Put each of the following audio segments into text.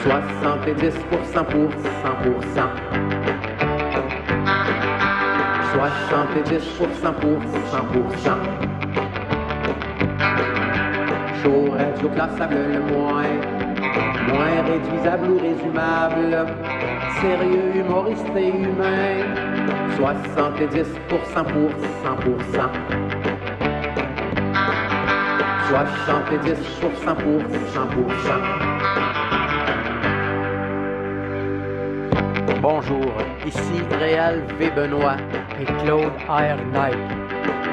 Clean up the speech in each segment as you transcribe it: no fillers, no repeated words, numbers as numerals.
70% pour 100%. 70% pour 100%. Show radio classable le moins réduisable ou résumable. Sérieux, humoriste et humain. 70% pour 100%. 70% pour 100%. Bonjour, ici Réal V. Benoît et Claude R. Knight,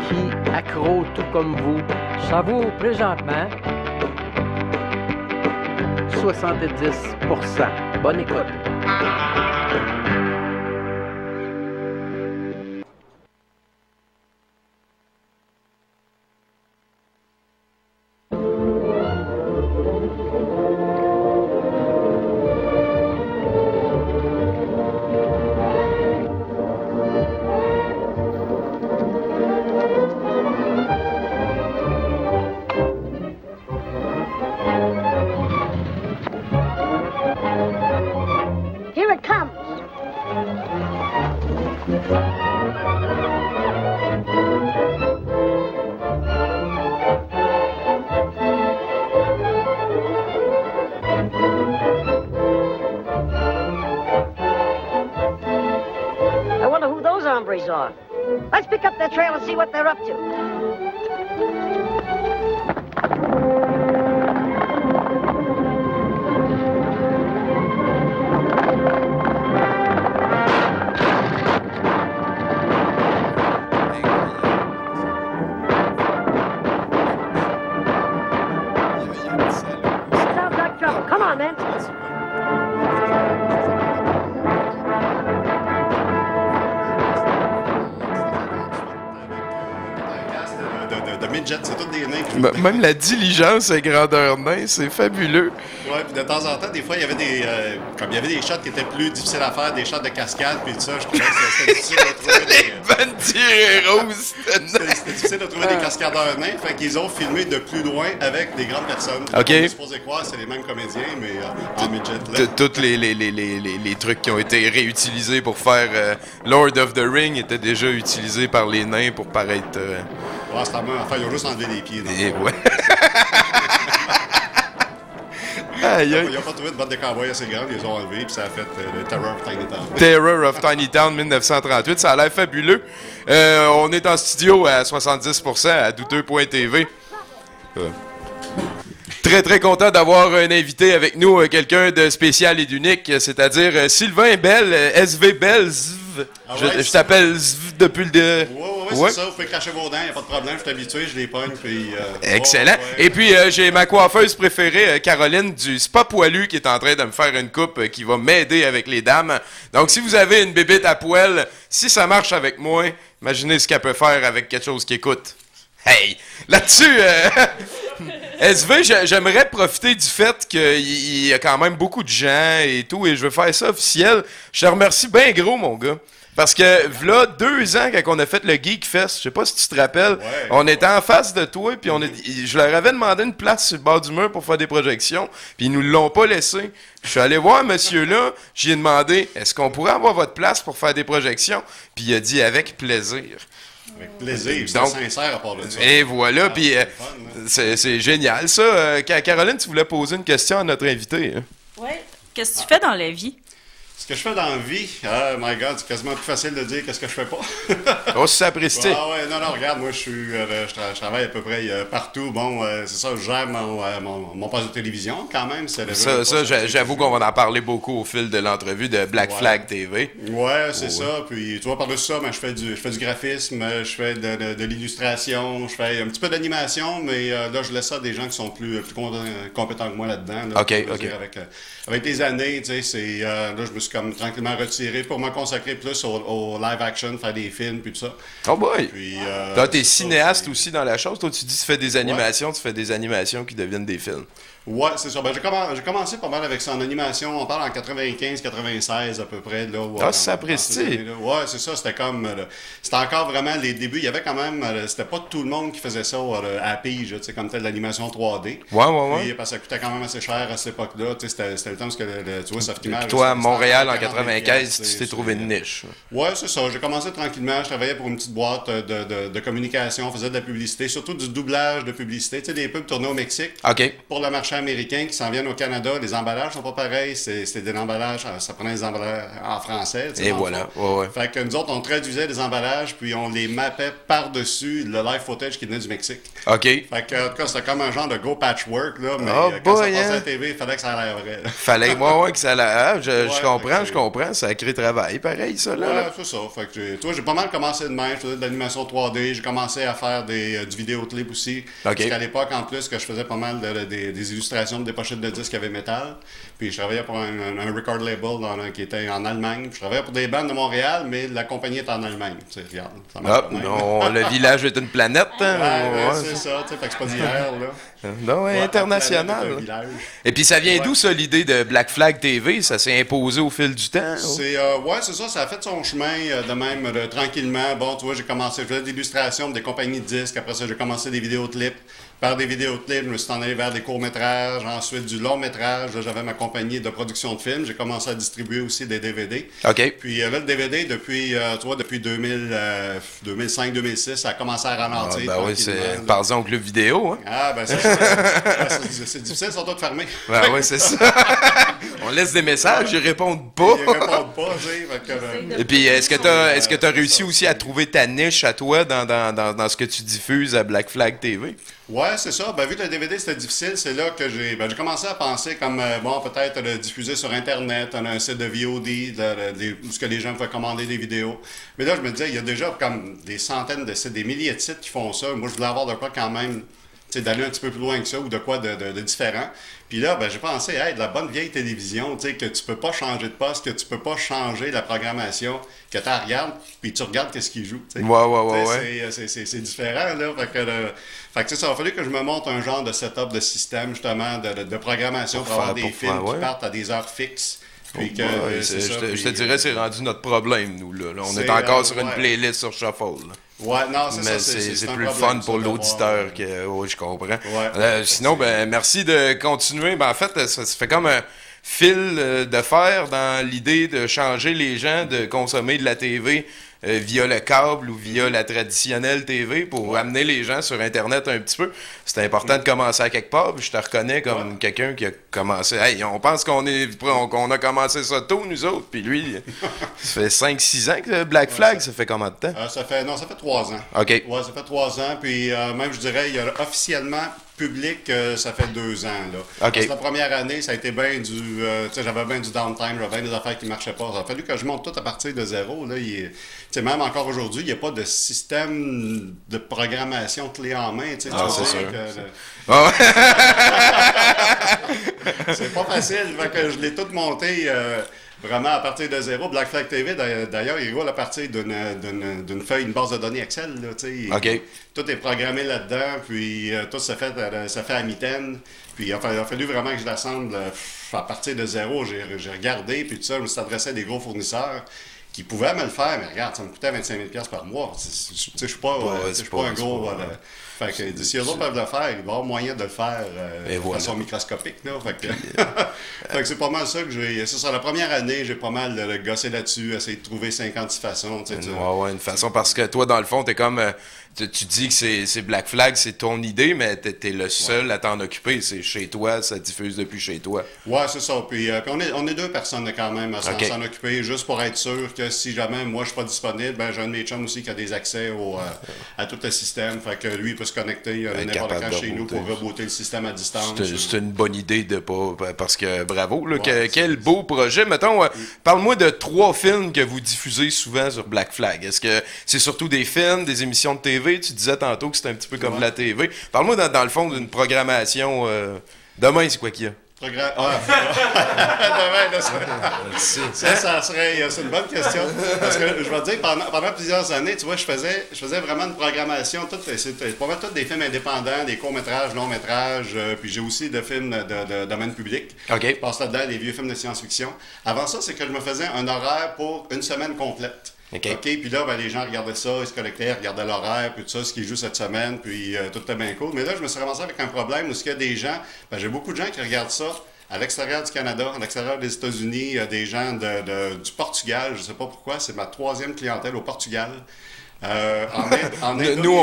qui, accro tout comme vous, savoure présentement 70%. Bonne écoute. Let's pick up their trail and see what they're up to. Sounds like trouble. Come on, then. C'est tous des nains. Même la diligence est grandeur nain, c'est fabuleux. Ouais, puis de temps en temps, des fois, il y avait des comme il y avait des shots qui étaient plus difficiles à faire, des shots de cascade, puis tout ça, je trouvais que c'était difficile de trouver les bandiers roses. C'était difficile de trouver des cascadeurs nains, fait qu'ils ont filmé de plus loin avec des grandes personnes. OK. On est supposé croire c'est les mêmes comédiens, mais en midget. Tous les trucs qui ont été réutilisés pour faire Lord of the Ring étaient déjà utilisés par les nains pour paraître... Ouais, c'est la même affaire, ils ont juste enlevé les pieds. Et ouais. Aïe, aïe. Ils n'ont pas trouvé de botte de cowboy assez grande, ils les ont enlevés, puis ça a fait le Terror of Tiny Town. Terror of Tiny Town 1938, ça a l'air fabuleux. On est en studio à 70% à douteux.tv. Très, très content d'avoir un invité avec nous, quelqu'un de spécial et d'unique, c'est-à-dire Sylvain Bell, SV Bell, Zv. Ah ouais, je t'appelle Zv depuis le... Ouais, c'est ça, vous pouvez cracher vos dents, il n'y a pas de problème, je suis habitué, je les pogne, puis... Excellent. Et puis, j'ai ma coiffeuse préférée, Caroline, du Spa Poilu, qui est en train de me faire une coupe qui va m'aider avec les dames. Donc, si vous avez une bébite à poil, si ça marche avec moi, imaginez ce qu'elle peut faire avec quelque chose qui écoute. Hey! Là-dessus, SV, j'aimerais profiter du fait qu'il y a quand même beaucoup de gens et tout, et je veux faire ça officiel. Je te remercie bien gros, mon gars. Parce que, v'là 2 ans, quand on a fait le Geek Fest, je sais pas si tu te rappelles, on était en face de toi, puis je leur avais demandé une place sur le bord du mur pour faire des projections, puis ils nous l'ont pas laissé. Je suis allé voir monsieur-là, j'y ai demandé, est-ce qu'on pourrait avoir votre place pour faire des projections? Puis il a dit, avec plaisir. Avec plaisir, c'est sincère à part de ça. Et voilà, puis c'est génial ça. Caroline, tu voulais poser une question à notre invité. Hein? Oui. Qu'est-ce que tu fais dans la vie? Ce que je fais dans la vie, oh my God, c'est quasiment plus facile de dire qu'est-ce que je fais pas. Oh, c'est apprécié. Ah ouais, non, regarde, moi, je travaille à peu près partout. Bon, c'est ça, je gère mon poste de télévision, quand même. J'avoue qu'on va en parler beaucoup au fil de l'entrevue de Black Flag TV. Ouais, c'est ça. Puis, tu vois, par-dessus ça, je fais du graphisme, je fais de l'illustration, je fais un petit peu d'animation, mais là, je laisse ça à des gens qui sont plus compétents que moi là-dedans. Là, OK. Avec les années, tu sais, là, je me suis comme tranquillement retiré pour me consacrer plus au live action, faire des films, puis tout ça. Oh boy! Puis, t'es cinéaste aussi dans la chose. Toi, tu dis que tu fais des animations, tu fais des animations qui deviennent des films. Ouais, c'est ça. Ben, j'ai commencé pas mal avec ça en animation. On parle en 95-96 à peu près. Là, Ah, c'est apprécié. Ouais, c'est ça. C'était comme... c'était encore vraiment les débuts. Il y avait quand même... c'était pas tout le monde qui faisait ça à Pige, tu sais, comme tel l'animation 3D. Ouais. Puis, parce que ça coûtait quand même assez cher à cette époque-là. Tu sais, c'était le temps parce que, tu vois, Softimage... Puis toi, à Montréal, en 95, 95, tu t'es trouvé une niche. Ouais, c'est ça. J'ai commencé tranquillement. Je travaillais pour une petite boîte de communication. On faisait de la publicité, surtout du doublage de publicité. Tu sais, des pubs tournées au Mexique. OK. Pour le marché américain qui s'en viennent au Canada, les emballages sont pas pareils. C'était des emballages, ça prenait des emballages en français. Et voilà. Ouais. Fait que nous autres, on traduisait les emballages, puis on les mappait par-dessus le live footage qui venait du Mexique. OK. Fait que, en tout cas, c'était comme un genre de go patchwork, là, mais quand ça passait à la TV, il fallait que ça ait l'air vrai. Fallait que ça allait. Je comprends. Ça a créé travail, pareil, ça, là. Ouais, c'est ça. Fait que j'ai pas mal commencé de même. Je faisais de l'animation 3D. J'ai commencé à faire du vidéoclip aussi. OK. Parce qu'à l'époque, en plus, que je faisais pas mal des illustrations des pochettes de disques avec métal. Puis je travaillais pour un record label qui était en Allemagne. Puis je travaillais pour des bandes de Montréal, mais la compagnie est en Allemagne. Tu sais, regarde, ça marche pas non, le village est une planète. Hein? Ouais, c'est ça. Fait que c'est pas d'hier, là. Non, international. Et puis ça vient d'où, ça, l'idée de Black Flag TV? Ça s'est imposé au fil du temps? C'est ça. Ça a fait son chemin de même, tranquillement. Bon, tu vois, je faisais des illustrations pour des compagnies de disques. Après ça, j'ai commencé des vidéoclips. Par des vidéoclips, je me suis en allé vers des courts-métrages, ensuite du long-métrage. Là, j'avais ma compagnie de production de films. J'ai commencé à distribuer aussi des DVD. OK. Puis là, le DVD, depuis 2005-2006, ça a commencé à ralentir. Oui, c'est par exemple le vidéo. Hein? Ah, ben c'est difficile, ils sont tous fermés. Ben oui, c'est ça. On laisse des messages, ils répondent pas. Ils répondent pas, tu sais. Et puis, est-ce que tu as réussi aussi à trouver ta niche à toi dans ce que tu diffuses à Black Flag TV? Ouais, c'est ça. Ben, vu que le DVD c'était difficile, c'est là que j'ai commencé à penser comme, peut-être le diffuser sur Internet, on a un site de VOD, où ce que les gens peuvent commander des vidéos. Mais là, je me disais, il y a déjà comme des centaines de sites, des milliers de sites qui font ça. Moi, je voulais avoir de quoi quand même, d'aller un petit peu plus loin que ça ou de quoi de différent. Puis là, j'ai pensé, de la bonne vieille télévision, que tu peux pas changer de poste, que tu peux pas changer la programmation, que tu regardes, puis tu regardes qu'est-ce qu'ils jouent. Ouais. C'est différent, là. Fait que ça a fallu que je me monte un genre de setup, de système, justement, de programmation pour avoir des films qui partent à des heures fixes. Puis que, je te dirais, c'est rendu notre problème, nous. Là. On est encore sur une playlist sur Shuffle. Là. Ouais, non, c'est ça. Mais c'est plus le fun pour l'auditeur que. Oui, je comprends. Ouais, sinon, merci de continuer. En fait, ça fait comme un fil de fer dans l'idée de changer les gens de consommer de la TV via le câble ou via la traditionnelle TV pour amener les gens sur Internet un petit peu. C'est important de commencer à quelque part. Puis je te reconnais comme quelqu'un qui a commencé. Hey, on pense qu'on a commencé ça tôt, nous autres. Puis lui, ça fait 5-6 ans que Black Flag, ça fait combien de temps? Ça fait 3 ans. OK. Ouais, ça fait 3 ans. Puis même, je dirais, il y a officiellement public, ça fait 2 ans. Là. Okay. La première année, ça a été bien du... j'avais bien du downtime, j'avais bien des affaires qui ne marchaient pas. Il a fallu que je monte tout à partir de zéro. Là. Même encore aujourd'hui, il n'y a pas de système de programmation clé en main. C'est sûr. C'est pas facile. Fait que je l'ai tout monté... vraiment à partir de zéro. Black Flag TV, d'ailleurs, il roule à partir d'une feuille, une base de données Excel. Là, OK. Tout est programmé là-dedans, puis tout se fait à mitaine. Puis il a fallu vraiment que je l'assemble à partir de zéro. J'ai regardé, puis tout ça, je me suis adressé à des gros fournisseurs qui pouvaient me le faire, mais regarde, ça me coûtait 25 000 par mois. Je suis pas un gros... Fait que si eux autres peuvent le faire, il va y avoir moyen de le faire de façon microscopique. Là. Fait que c'est pas mal ça que j'ai... C'est ça, la première année, j'ai pas mal gossé là-dessus, essayé de trouver 56 façons. Une façon, parce que toi, dans le fond, t'es comme... Tu dis que c'est Black Flag, c'est ton idée, mais t'es le seul à t'en occuper. C'est chez toi, ça diffuse depuis chez toi. Ouais, c'est ça. Puis on est 2 personnes quand même à s'en occuper, juste pour être sûr que si jamais moi je suis pas disponible, j'ai un de mes chums aussi qui a des accès à tout le système. Fait que lui, il peut se connecter n'importe quand chez nous pour rebooter le système à distance. C'est une bonne idée de pas... Parce que bravo, là, quel beau projet. Mettons, parle-moi de 3 films que vous diffusez souvent sur Black Flag. Est-ce que c'est surtout des films, des émissions de TV? Tu disais tantôt que c'était un petit peu comme la TV. Parle-moi dans le fond d'une programmation. Demain, c'est quoi qu'il y a? Ça serait... C'est une bonne question. Parce que, je vais te dire, pendant plusieurs années, tu vois, je faisais vraiment une programmation. C'était pas mal tous des films indépendants, des courts-métrages, longs-métrages, puis j'ai aussi des films de domaine public. OK. Je passe là-dedans des vieux films de science-fiction. Avant ça, c'est que je me faisais un horaire pour une semaine complète. OK. Puis là, ben, les gens regardaient ça, ils se connectaient, regardaient l'horaire, puis tout ça, ce qui joue cette semaine, puis tout était bien cool. Mais là, je me suis ramassé avec un problème où il y a des gens, ben, j'ai beaucoup de gens qui regardent ça à l'extérieur du Canada, à l'extérieur des États-Unis, des gens du Portugal, je ne sais pas pourquoi, c'est ma 3e clientèle au Portugal. Nous,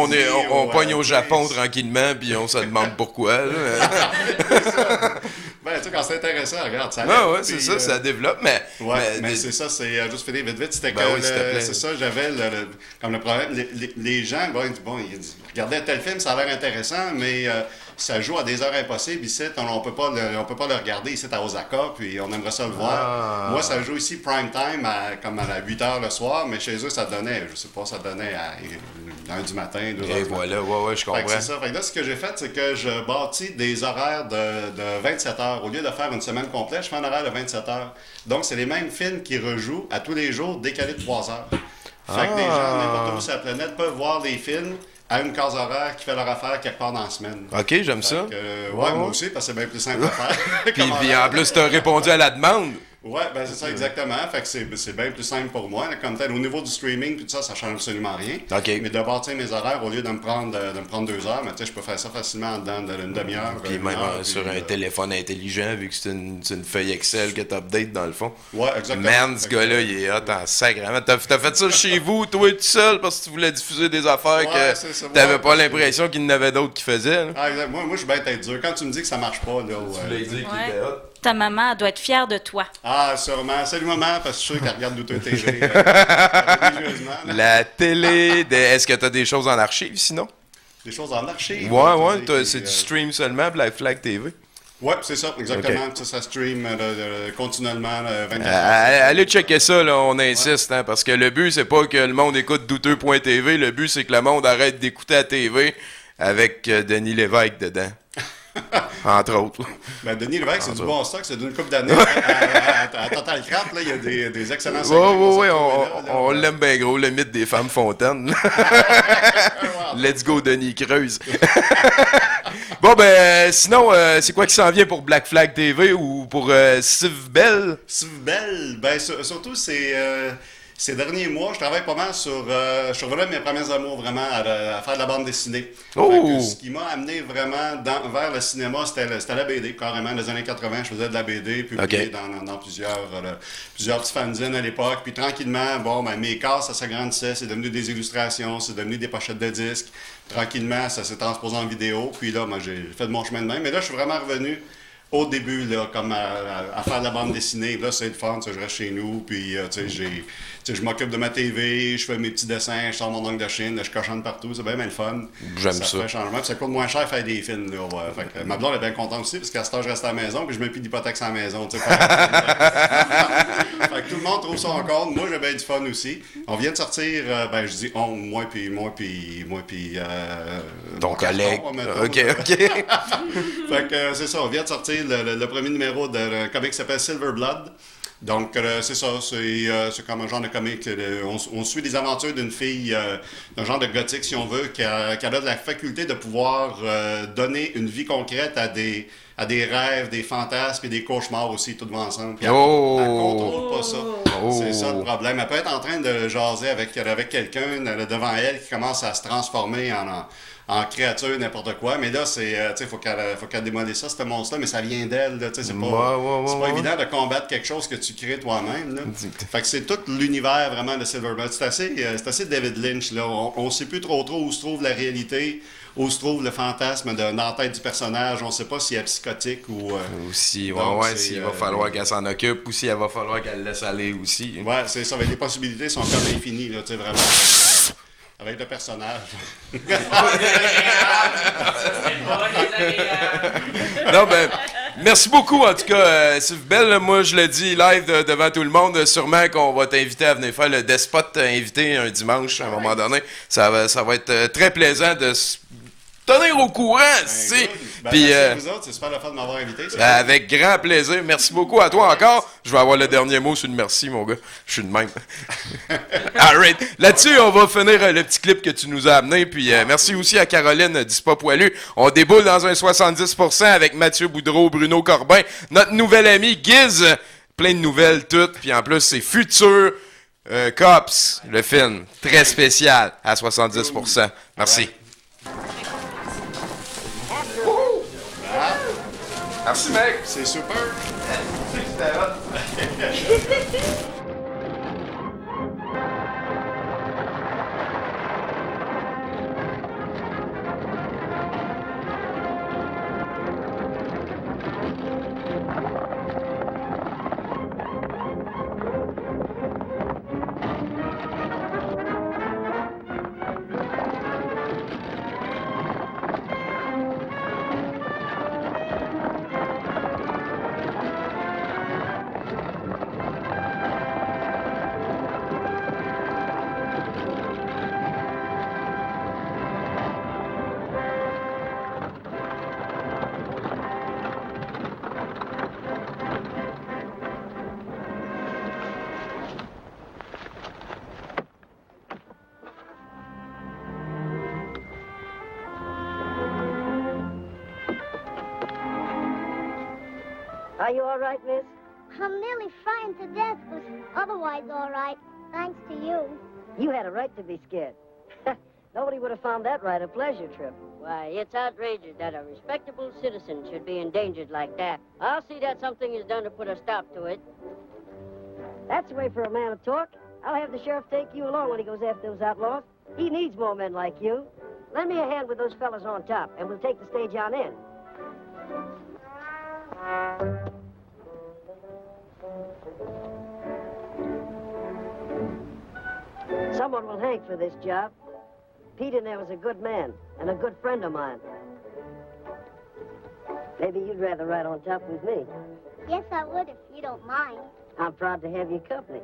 on pogne au Japon tranquillement, puis on se demande pourquoi. Ben, tu sais, quand c'est intéressant, regarde, ça ouais, c'est ça, ça développe, mais... Ouais, mais c'est ça, c'est juste finir vite, c'était que, c'est ça, j'avais comme le problème, les gens, ils regardaient tel film, ça a l'air intéressant, mais ça joue à des heures impossibles, ici, on peut pas le regarder ici à Osaka, puis on aimerait ça le voir. Moi, ça joue ici prime time, comme à 8 h le soir, mais chez eux, ça donnait, je sais pas, ça donnait à 1 du matin, 2 h. Et voilà, ouais, je comprends. C'est ça. Fait que là, ce que j'ai fait, c'est que je bâtis des horaires de 27 heures. Au lieu de faire une semaine complète, je fais un horaire de 27 heures. Donc, c'est les mêmes films qui rejouent à tous les jours, décalés de 3 heures. Fait que les gens, n'importe où sur la planète, peuvent voir les films à une case horaire qui fait leur affaire quelque part dans la semaine. OK, j'aime ça. Moi aussi, parce que c'est bien plus simple à faire. Puis en plus, tu as répondu à la demande. Oui, ben c'est ça exactement. Fait que c'est bien plus simple pour moi. Là, comme tel, au niveau du streaming, tout ça, ça change absolument rien. OK. Mais de bâtir mes horaires, au lieu de me prendre 2 heures, mais tu sais, je peux faire ça facilement en dedans d'une demi-heure. Puis même sur un téléphone intelligent, vu que c'est une feuille Excel que tu updates dans le fond. Ouais, exactement. Man, ce gars-là, il est hot en sacrément. T'as fait ça chez vous, toi tout seul, parce que tu voulais diffuser des affaires que t'avais pas l'impression qu'il y en avait d'autres qui faisaient. Ah, exact. Moi, je suis bien tête dure. Quand tu me dis que ça marche pas, là. Tu voulais dire qu'il était hot. Ta maman, elle doit être fière de toi. Ah, sûrement. Salut maman, parce que je suis sûr qu'elle regarde Douteux TV. Religieusement. La télé. Est-ce que tu as des choses en archive sinon? Des choses en archive? Ouais, c'est du stream seulement, Black Flag TV. Ouais, c'est ça, exactement. Okay. Ça stream continuellement 24 Allez checker ça, là, on insiste, hein, parce que le but, c'est pas que le monde écoute douteux.tv, le but, c'est que le monde arrête d'écouter la TV avec Denis Lévesque dedans. Entre autres. Ben, Denis Lévesque, c'est du bon stock, c'est d'une couple d'années. à Total Crap, là, il y a des excellents segments. Oui, on l'aime bien gros, le mythe des femmes fontaines. Let's go, Denis Creuse. Bon, ben, sinon, c'est quoi qui s'en vient pour Black Flag TV ou pour Steve Bell? Steve Bell, ben, surtout, ces derniers mois, je travaille pas mal sur... je suis revenu à mes premiers amours, vraiment, à faire de la bande dessinée. Oh! Ce qui m'a amené vraiment vers le cinéma, c'était la BD, carrément. Dans les années 80, je faisais de la BD, publiée dans plusieurs petits fanzines à l'époque. Puis tranquillement, bon, ben, mes cases, ça s'agrandissait, c'est devenu des illustrations, c'est devenu des pochettes de disques. Tranquillement, ça s'est transposé en vidéo. Puis là, moi, j'ai fait de mon chemin de même. Mais là, je suis vraiment revenu au début, là, comme à faire de la bande dessinée. Là, c'est le fun, je reste chez nous, puis tu sais, je m'occupe de ma TV, je fais mes petits dessins, je sors mon ongle de Chine, je cochonne partout, c'est bien le fun. J'aime ça. Ça fait changement, puis ça coûte moins cher faire des films, là. Ouais. Fait que, ma blonde est bien contente aussi, parce qu'à ce temps, je reste à la maison, puis je mets plus d'hypothèque à la maison, tu sais. Fait que tout le monde trouve ça encore. Moi, j'ai bien du fun aussi. On vient de sortir, ben, je dis on, moi, puis ton collègue. OK. Fait que c'est ça, on vient de sortir le premier numéro d'un comic qui s'appelle Silver Blood. Donc, c'est ça, c'est comme un genre de comic. On suit les aventures d'une fille, d'un genre de gothique, si on veut, qui a de la faculté de pouvoir donner une vie concrète à des rêves, des fantasmes et des cauchemars aussi, tout ensemble. Puis elle contrôle pas ça. C'est ça le problème. Elle peut être en train de jaser avec quelqu'un devant elle qui commence à se transformer en créature, n'importe quoi. Mais là, il faut qu'elle démolisse ça, ce monstre-là, mais ça vient d'elle. C'est pas évident de combattre quelque chose que tu crées toi-même. Là. Fait que c'est tout l'univers vraiment de Silverbird. C'est assez David Lynch. Là. On sait plus trop où se trouve la réalité, où se trouve le fantasme dans la tête du personnage. On sait pas s'il est psychotique ou... s'il va falloir qu'elle s'en occupe ou s'il va falloir qu'elle laisse aller aussi. Ouais, c'est ça. Les possibilités sont comme infinies, là, vraiment. Avec le personnage. Non, ben, merci beaucoup, en tout cas, Steve Bell. Moi, je le dis live devant tout le monde. Sûrement qu'on va t'inviter à venir faire le Despote invité un dimanche, à un moment donné. Ça va être très plaisant de tenir au courant, si. Puis, merci à vous autres, c'est super le fun de m'avoir invité. Avec grand plaisir. Merci beaucoup à toi encore. Je vais avoir le dernier mot sur le merci, mon gars. Je suis de même. All right. Là-dessus, on va finir le petit clip que tu nous as amené. Puis merci aussi à Caroline du Spa Poilu. On déboule dans un 70% avec Mathieu Boudreau, Bruno Corbin, notre nouvel ami Giz. Plein de nouvelles toutes. Puis en plus, c'est Future Cops, le film. Très spécial à 70%. Merci. Merci, mec. C'est super. Are you all right, miss? I'm nearly frightened to death, but otherwise all right, thanks to you. You had a right to be scared. Nobody would have found that right a pleasure trip. Why, it's outrageous that a respectable citizen should be endangered like that. I'll see that something is done to put a stop to it. That's the way for a man to talk. I'll have the sheriff take you along when he goes after those outlaws. He needs more men like you. Lend me a hand with those fellas on top, and we'll take the stage on in. Someone will hang for this job. Pete in there was a good man and a good friend of mine. Maybe you'd rather ride on top with me. Yes, I would if you don't mind. I'm proud to have your company.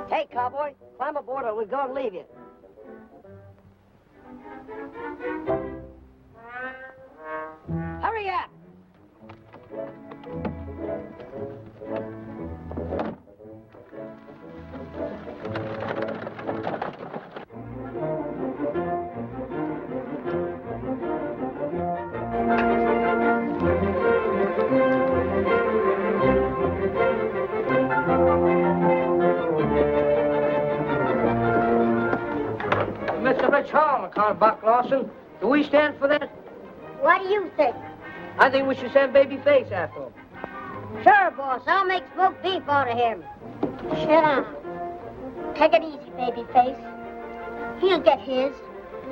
Hey, cowboy, climb aboard or we're going to leave you. Hurry up! Mr. Rich Hall, Buck Lawson. Do we stand for that? What do you think? I think we should send Babyface after him. Sure, boss. I'll make smoked beef out of him. Shut up. Take it easy, Babyface. He'll get his.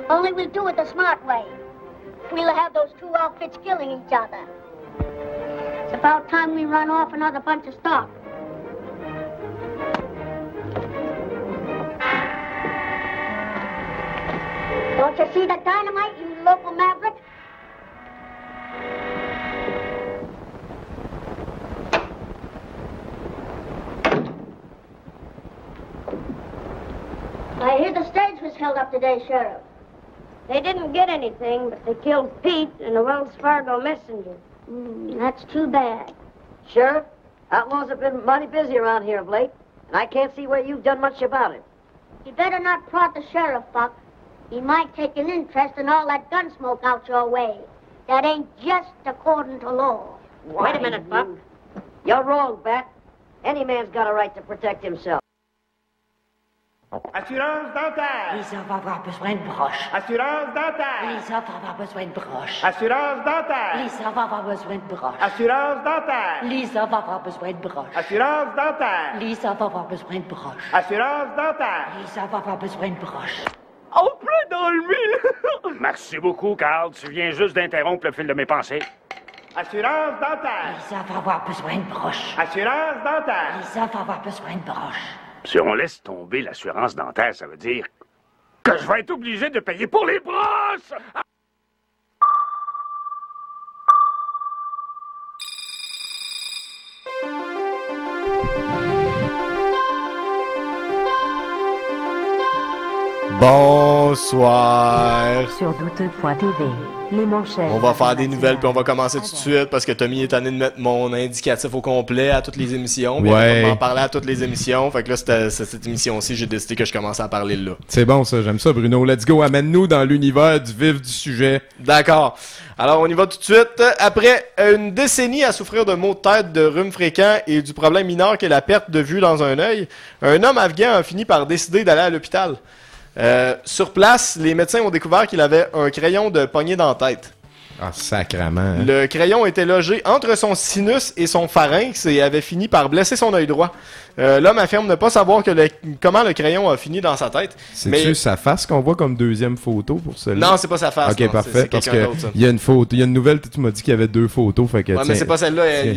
Only we'll do it the smart way. We'll have those two outfits killing each other. It's about time we run off another bunch of stock. Don't you see the dynamite, you local maverick? I hear the stage was held up today, Sheriff. They didn't get anything, but they killed Pete and the Wells Fargo messenger. That's too bad. Sheriff, outlaws have been mighty busy around here of late, and I can't see where you've done much about it. You better not prod the sheriff, Buck. He might take an interest in all that gun smoke out your way. That ain't just according to law. Wait a minute, Buck. You're wrong, Bat. Any man's got a right to protect himself. Assurance dentaire. Lisa va avoir besoin de broche. Assurance dentaire. Lisa va avoir besoin de broche. Assurance dentaire. Lisa va avoir besoin de broche. Assurance dentaire. Lisa va avoir besoin de broche. Assurance dentaire. Lisa va avoir besoin de broche. Assurance dentaire. Lisa va avoir besoin de broche. En plein dans le mille. Merci beaucoup, Carl. Tu viens juste d'interrompre le fil de mes pensées. Assurance dentaire. Lisa va avoir besoin de broche. Assurance dentaire. Lisa va avoir besoin de broche. Si on laisse tomber l'assurance dentaire, ça veut dire que je vais être obligé de payer pour les brosses! Bonsoir. Sur douteux.tv, les manchettes. On va faire des nouvelles puis on va commencer tout de suite parce que Tommy est tanné de mettre mon indicatif au complet à toutes les émissions. Mais Ouais. on va en parler à toutes les émissions. Fait que là, cette émission-ci, j'ai décidé que je commençais à parler là. C'est bon ça, j'aime ça Bruno. Let's go, amène-nous dans l'univers du vif du sujet. D'accord. Alors, on y va tout de suite. Après une décennie à souffrir de maux de tête, de rhume fréquent et du problème mineur qu'est la perte de vue dans un œil, un homme afghan a fini par décider d'aller à l'hôpital. Sur place, les médecins ont découvert qu'il avait un crayon de poignée dans la tête. Ah, sacrément. Hein? Le crayon était logé entre son sinus et son pharynx et avait fini par blesser son œil droit. L'homme affirme ne pas savoir comment le crayon a fini dans sa tête. C'est-tu sa face qu'on voit comme deuxième photo pour celle-là? Non, c'est pas sa face. Ok, non, parfait. c'est Parce quelqu'un que d'autre, ça. il y a une photo, il y a une nouvelle, tu m'as dit qu'il y avait deux photos. Fait que, Ouais, mais c'est pas celle-là, tiens.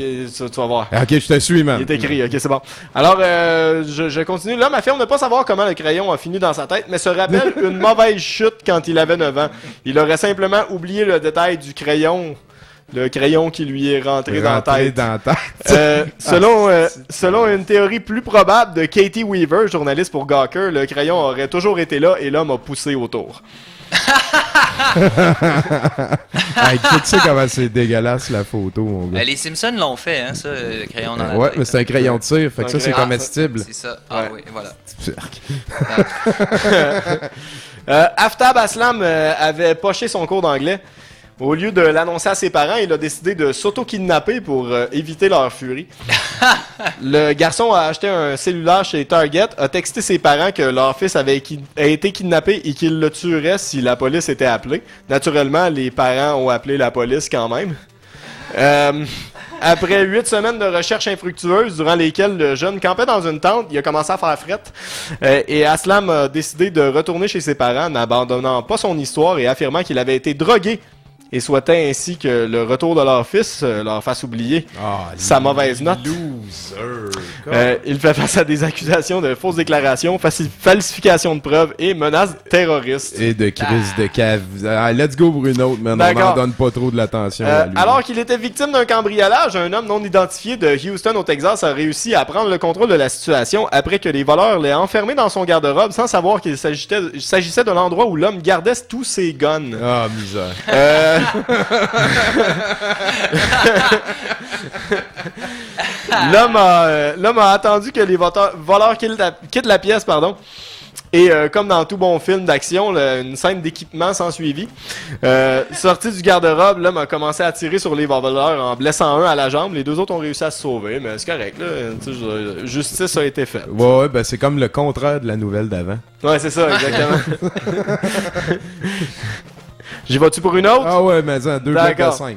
tu vas voir. Ok, je te suis, man. Il est écrit, ok, c'est bon. Alors, je continue. L'homme affirme ne pas savoir comment le crayon a fini dans sa tête, mais se rappelle une mauvaise chute quand il avait 9 ans. Il aurait simplement oublié le détail du crayon. Le crayon qui lui est rentré dans la tête. Selon une théorie plus probable de Katie Weaver, journaliste pour Gawker, le crayon aurait toujours été là et l'homme a poussé autour. Hey, tu sais comment c'est dégueulasse la photo, mon gars. Les Simpsons l'ont fait, hein, ça, le crayon dans la Ouais, tête. mais c'est un crayon de tir, fait que ça, c'est comestible. C'est ça. Ah oui, voilà. Aftab Aslam avait poché son cours d'anglais. Au lieu de l'annoncer à ses parents, il a décidé de s'auto-kidnapper pour éviter leur furie. Le garçon a acheté un cellulaire chez Target, a texté ses parents que leur fils a été kidnappé et qu'il le tuerait si la police était appelée. Naturellement, les parents ont appelé la police quand même. Après 8 semaines de recherche infructueuses durant lesquelles le jeune campait dans une tente, il a commencé à faire frette. Et Aslam a décidé de retourner chez ses parents, n'abandonnant pas son histoire et affirmant qu'il avait été drogué et souhaitait ainsi que le retour de leur fils leur fasse oublier sa mauvaise note. Il fait face à des accusations de fausses déclarations, falsification de preuves et menaces terroristes. Et de crise de cave. Ah, let's go Bruno, man. On n'en donne pas trop de l'attention à lui. Alors qu'il était victime d'un cambriolage, un homme non identifié de Houston au Texas a réussi à prendre le contrôle de la situation après que les voleurs l'aient enfermé dans son garde-robe sans savoir qu'il s'agissait de l'endroit où l'homme gardait tous ses guns. Ah, misère. L'homme a attendu que les voleurs quittent la pièce, pardon. Et comme dans tout bon film d'action, une scène d'équipement s'ensuivit. Sorti du garde-robe, l'homme a commencé à tirer sur les voleurs en blessant un à la jambe. Les deux autres ont réussi à se sauver, mais c'est correct, là. Justice a été faite. Ouais, ben c'est comme le contraire de la nouvelle d'avant. Ouais, c'est ça, exactement. J'y vas-tu pour une autre? Ah ouais, mais en 2 blocs de 5.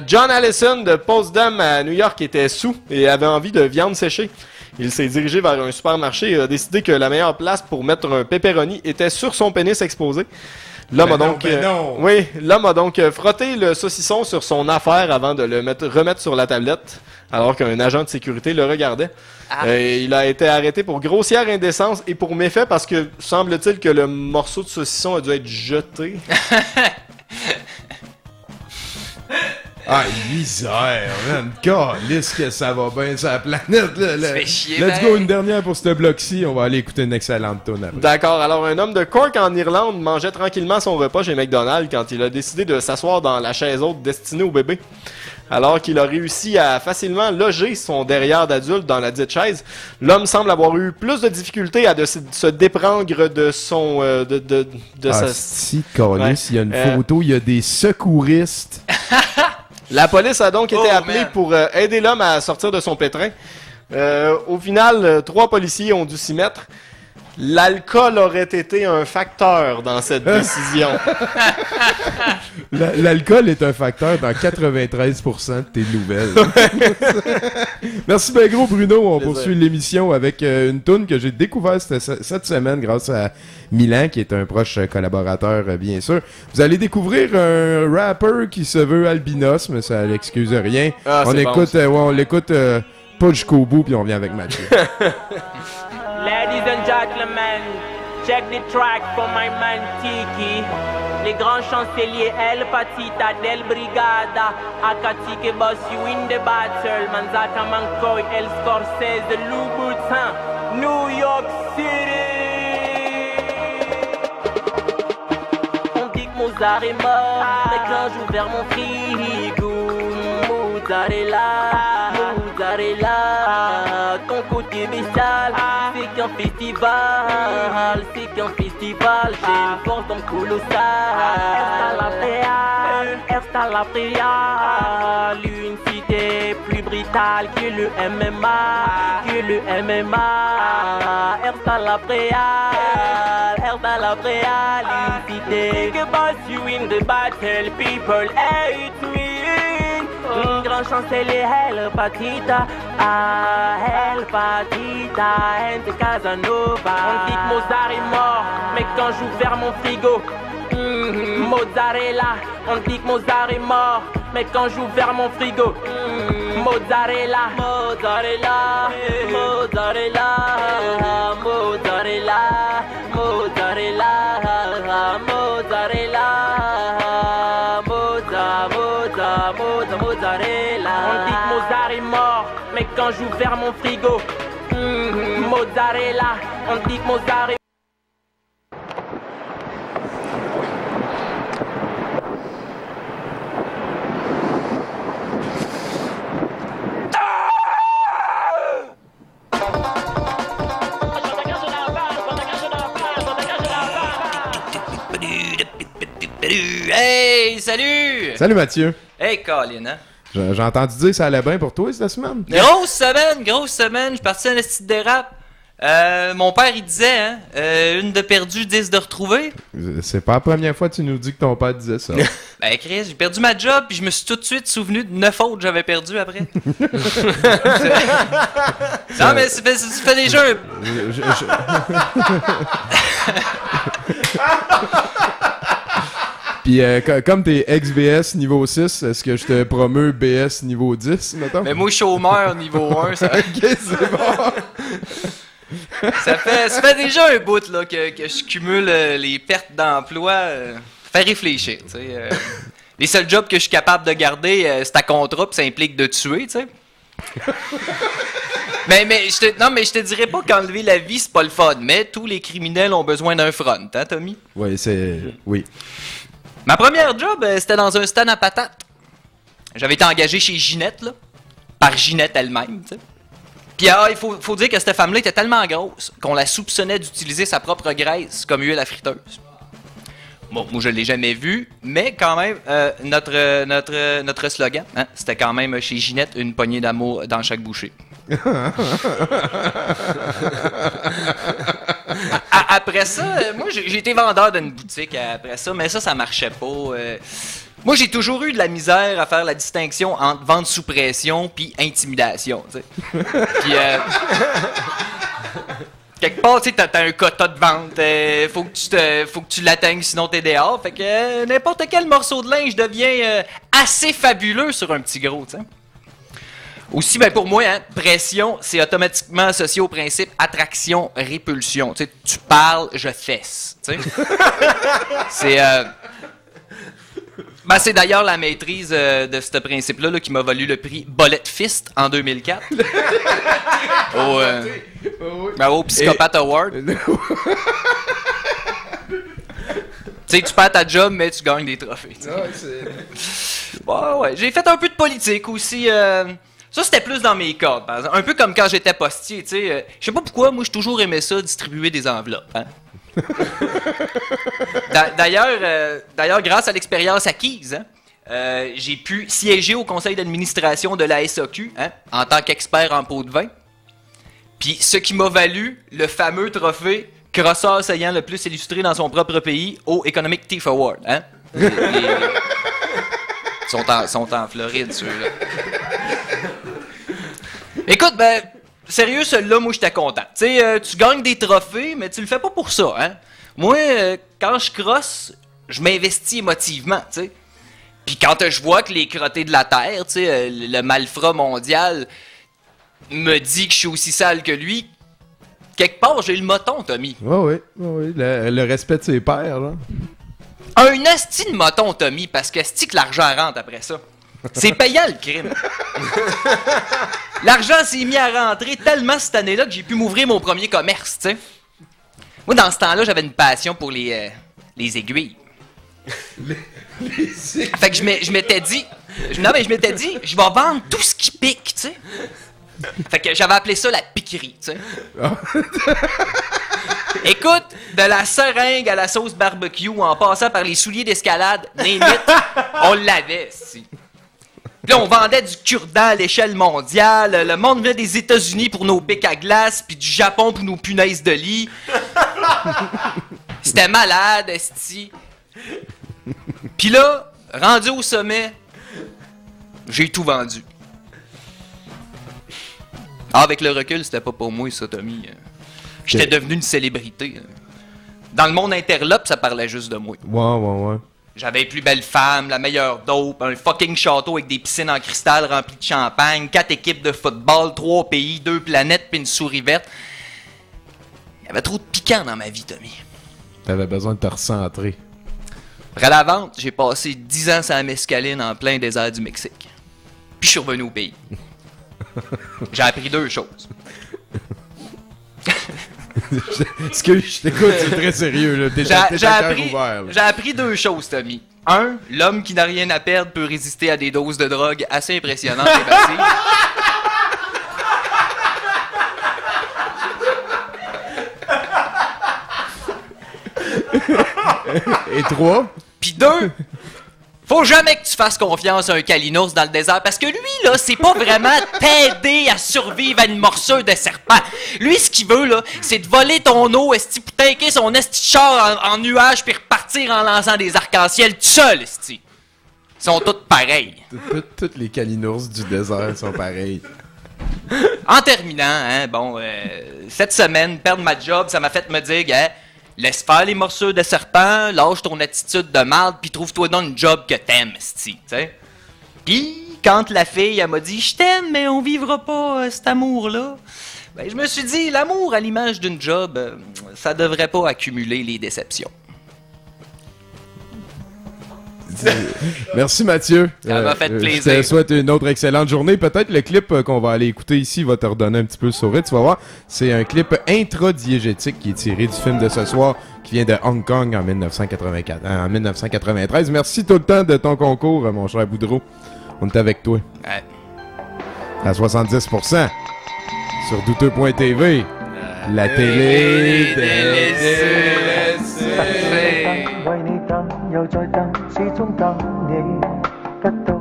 John Allison de Potsdam à New York était saoul et avait envie de viande séchée. Il s'est dirigé vers un supermarché et a décidé que la meilleure place pour mettre un pepperoni était sur son pénis exposé. L'homme a donc frotté le saucisson sur son affaire avant de le remettre sur la tablette, alors qu'un agent de sécurité le regardait. Il a été arrêté pour grossière indécence et pour méfait parce que semble-t-il que le morceau de saucisson a dû être jeté. Ah, misère, man. Calisse que ça va bien sur la planète. Fais chier, Let's go, une dernière pour ce bloc-ci. On va aller écouter une excellente tonne après. D'accord, alors un homme de Cork en Irlande mangeait tranquillement son repas chez McDonald's quand il a décidé de s'asseoir dans la chaise haute destinée au bébé. Alors qu'il a réussi à facilement loger son derrière d'adulte dans la dite chaise, l'homme semble avoir eu plus de difficultés à se déprendre de son... Si, calisse, il y a une photo, il y a des secouristes. La police a donc été appelée pour aider l'homme à sortir de son pétrin. Au final, 3 policiers ont dû s'y mettre. L'alcool aurait été un facteur dans cette décision. L'alcool est un facteur dans 93% de tes nouvelles. Merci bien gros Bruno. On poursuit l'émission avec une toune que j'ai découverte cette semaine grâce à Milan, qui est un proche collaborateur, bien sûr. Vous allez découvrir un rapper qui se veut albinos, mais ça l'excuse rien. On l'écoute pas jusqu'au bout, puis on vient avec Mathieu. Ladies and gentlemen, check the track for my man Tiki. Les grands chanceliers El Patita del Brigada. Akatike boss you in the battle. Manzaka Mankoy, El Scorsese, Lou Boutin, New York City. On dit que Mozart est mort, mais quand j'ouvre mon frigo, mozzarella, ton côté bestial, c'est qu'un festival, j'ai une force donc colossale. Esta la Réal, une cité plus brutale que le MMA, Esta la Réal, une cité. Think about you in the battle, people hate me. Un grand chancelier, El Patita, Ente Casanova. On dit que Mozart est mort, mais quand j'ouvre mon frigo, mozzarella. On dit que Mozart est mort, mais quand j'ouvre mon frigo, mozzarella, mozzarella, mozzarella, mozzarella, mozzarella, mozzarella, mozzarella. On dit que Mozart est mort, mais quand j'ouvre mon frigo, mozzarella. On dit que Mozart est Hey, salut! Salut Mathieu. Hey, Colin, hein? J'ai entendu dire que ça allait bien pour toi cette semaine. Grosse semaine! Je suis parti à un esti de dérape. Mon père, il disait, hein, une de perdue, 10 de retrouvée. C'est pas la première fois que tu nous dis que ton père disait ça. Ben, Chris, j'ai perdu ma job, puis je me suis tout de suite souvenu de 9 autres que j'avais perdu après. Non, mais ça fait déjà un... Puis comme t'es ex-BS niveau 6, est-ce que je te promeux BS niveau 10, mettons? Mais moi, chômeur niveau 1, ça... Ok, c'est bon! ça fait déjà un bout là, que je cumule les pertes d'emploi. Ça fait réfléchir, tu sais. Les seuls jobs que je suis capable de garder, c'est à contrat, puis ça implique de tuer, tu sais. mais je te dirais pas qu'enlever la vie, c'est pas le fun, mais tous les criminels ont besoin d'un front, hein, Tommy? Oui, oui. Ma première job, c'était dans un stand à patates. J'avais été engagé chez Ginette, là, par Ginette elle-même, tu sais. Puis il faut dire que cette femme-là était tellement grosse qu'on la soupçonnait d'utiliser sa propre graisse comme huile à friteuse. Bon, moi je l'ai jamais vue, mais quand même, notre slogan, hein, c'était quand même chez Ginette une poignée d'amour dans chaque bouchée. Après ça, moi j'ai été vendeur d'une boutique après ça, mais ça marchait pas. Moi j'ai toujours eu de la misère à faire la distinction entre vente sous pression puis intimidation, tu sais. Puis quelque part, tu sais, t'as un quota de vente, faut que tu l'atteignes, sinon t'es dehors. Fait que n'importe quel morceau de linge devient assez fabuleux sur un petit gros, tu sais. Aussi, ben pour moi, hein, pression, c'est automatiquement associé au principe attraction-répulsion. Tu sais, tu parles, je fesse. Tu sais. C'est d'ailleurs la maîtrise de ce principe-là là, qui m'a valu le prix Bolette Fist en 2004. au Psychopathe Award. Tu sais, tu perds ta job, mais tu gagnes des trophées. Ouais, j'ai fait un peu de politique aussi. Ça, c'était plus dans mes cordes, par exemple. Un peu comme quand j'étais postier, tu sais. Je sais pas pourquoi, moi, j'ai toujours aimé ça, distribuer des enveloppes, hein. D'ailleurs, grâce à l'expérience acquise, hein, j'ai pu siéger au conseil d'administration de la SAQ, hein, en tant qu'expert en pot de vin. Puis, ce qui m'a valu le fameux trophée crosseur saillant le plus illustré dans son propre pays au Economic Thief Award, hein. Sont en Floride, ceux-là. Écoute, ben, sérieux, celui-là, moi, j'étais content. Tu sais, tu gagnes des trophées, mais tu le fais pas pour ça, hein. Moi, quand je crosse, je m'investis émotivement, tu sais. Puis quand je vois que les crottés de la Terre, tu sais, le malfrat mondial me dit que je suis aussi sale que lui, quelque part, j'ai le moton, Tommy. Oui. Le respect de ses pairs, là. Un asti de moton, Tommy, parce que asti que l'argent rentre après ça. C'est payant, le crime. L'argent s'est mis à rentrer tellement cette année-là que j'ai pu m'ouvrir mon premier commerce, tu sais. Moi, dans ce temps-là, j'avais une passion pour les aiguilles. Fait que je m'étais dit... je vais vendre tout ce qui pique, tu sais. Fait que j'avais appelé ça la piquerie, tu sais. Écoute, de la seringue à la sauce barbecue, en passant par les souliers d'escalade, limite, on l'avait, si. Puis là, on vendait du cure-dent à l'échelle mondiale, le monde venait des États-Unis pour nos pics à glace, puis du Japon pour nos punaises de lit. C'était malade, esti. Puis là, rendu au sommet, j'ai tout vendu. Ah, avec le recul, c'était pas pour moi, ça, Tommy. J'étais devenu une célébrité. Dans le monde interlope, ça parlait juste de moi. Ouais. J'avais les plus belles femmes, la meilleure dope, un fucking château avec des piscines en cristal remplies de champagne, 4 équipes de football, 3 pays, 2 planètes, puis une souris verte. Il y avait trop de piquant dans ma vie, Tommy. T'avais besoin de te recentrer. Après la vente, j'ai passé 10 ans sur la mescaline en plein désert du Mexique. Puis je suis revenu au pays. J'ai appris 2 choses. Excuse, je t'écoute, c'est très sérieux, là. J'ai appris 2 choses, Tommy. 1, l'homme qui n'a rien à perdre peut résister à des doses de drogue assez impressionnantes et massives. Et 3? Puis 2, faut jamais que tu fasses confiance à un calinours dans le désert, parce que lui, là, c'est pas vraiment t'aider à survivre à une morsure de serpent. Lui, ce qu'il veut, là, c'est de voler ton eau, esti, pour tanker son esti de char en nuage, puis repartir en lançant des arcs-en-ciel tout seul, esti. Ils sont tous pareils. Toutes les calinours du désert sont pareils. En terminant, hein, cette semaine, perdre ma job, ça m'a fait me dire, laisse faire les morsures de serpent, lâche ton attitude de marde, puis trouve-toi dans une job que t'aimes, esti, tu sais. Puis, quand la fille, elle m'a dit « Je t'aime, mais on vivra pas cet amour-là », ben, je me suis dit, l'amour à l'image d'une job, ça devrait pas accumuler les déceptions. Merci Mathieu. Ça m'a fait plaisir. Je te souhaite une autre excellente journée. Peut-être le clip qu'on va aller écouter ici va te redonner un petit peu le sourire. Tu vas voir, c'est un clip intradiégétique qui est tiré du film de ce soir qui vient de Hong Kong en 1993. Merci tout le temps de ton concours, mon cher Boudreau. On est avec toi. Ouais. À 70%. Sur douteux.tv. La télé又再等，始終等你得到。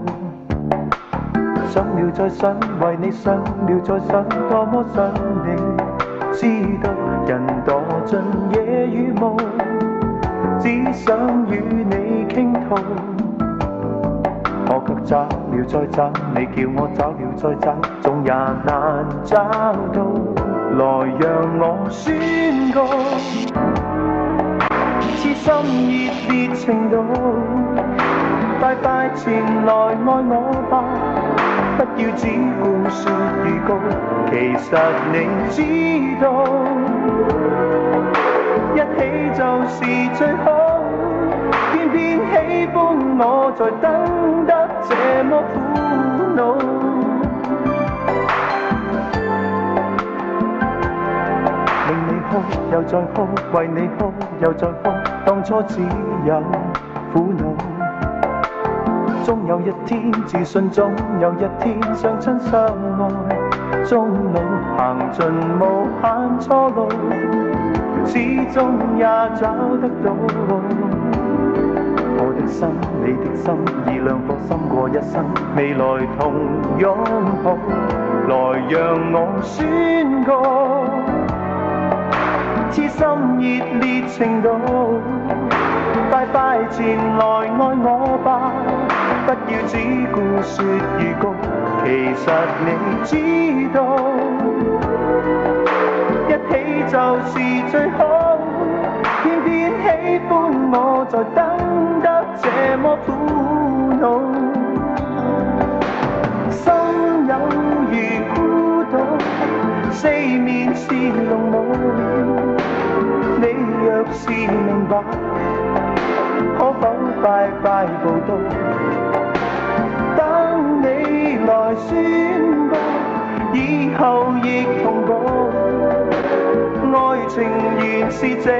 想了再想，為你想了再想，多麼想你知道。人墮進夜與霧，只想與你傾吐。我卻找了再找，你叫我找了再找，總也難找到。來讓我宣告。痴心熱烈程度，快快前來愛我吧，不要只顧說預告，其實你知道，一起就是最好，偏偏喜歡我在等得這麼苦惱。又再哭，為你哭，又再哭，當初只有苦惱。終有一天自信，總有一天相親相愛，終老行盡無限錯路，始終也找得到。我的心，你的心，已兩顆心過一生，未來同擁抱，來讓我宣告。痴心熱烈程度，快快前來愛我吧，不要只顧說預告，其實你知道，一起就是最好，偏偏喜歡我在等得這麼苦惱，心有如孤島。四面是龍舞，你若是明白，可否快快報到？等你來宣布，以後亦同步。愛情原是這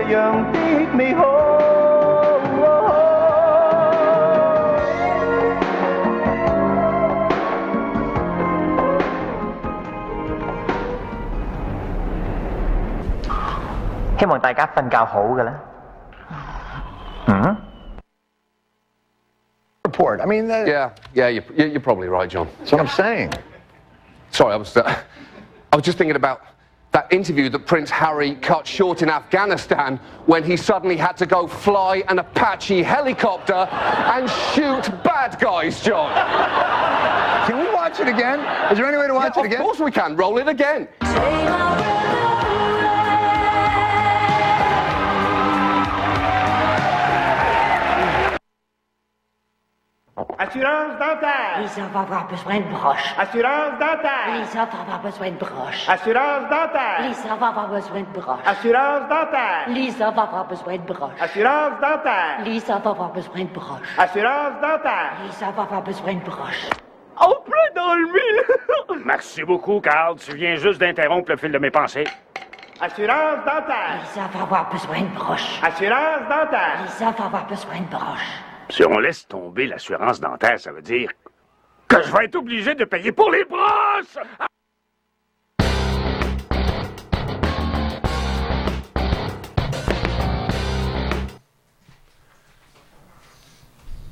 樣的美好。希望大家瞓覺好嘅啦。Report. I mean, yeah, you're probably right, John. That's what I'm saying. Sorry, I was just thinking about that interview that Prince Harry cut short in Afghanistan when he suddenly had to go fly an Apache helicopter and shoot bad guys, John. Can we watch it again? Is there any way to watch it again? Of course we can. Roll it again. Assurance dentaire. Lisa va avoir besoin de broche. Assurance dentaire. Lisa va avoir besoin de broche. Assurance dentaire. Lisa va avoir besoin de broche. Assurance dentaire. Lisa va avoir besoin de broche. Assurance dentaire. Lisa va avoir besoin de broche. Assurance dentaire. Lisa va avoir besoin de broche. En plein dans le mille. Merci beaucoup, Carl. Tu viens juste d'interrompre le fil de mes pensées. Assurance dentaire. Lisa va avoir besoin de broche. Assurance dentaire. Lisa va avoir besoin de broche. Si on laisse tomber l'assurance dentaire, ça veut dire que je vais être obligé de payer pour les brosses!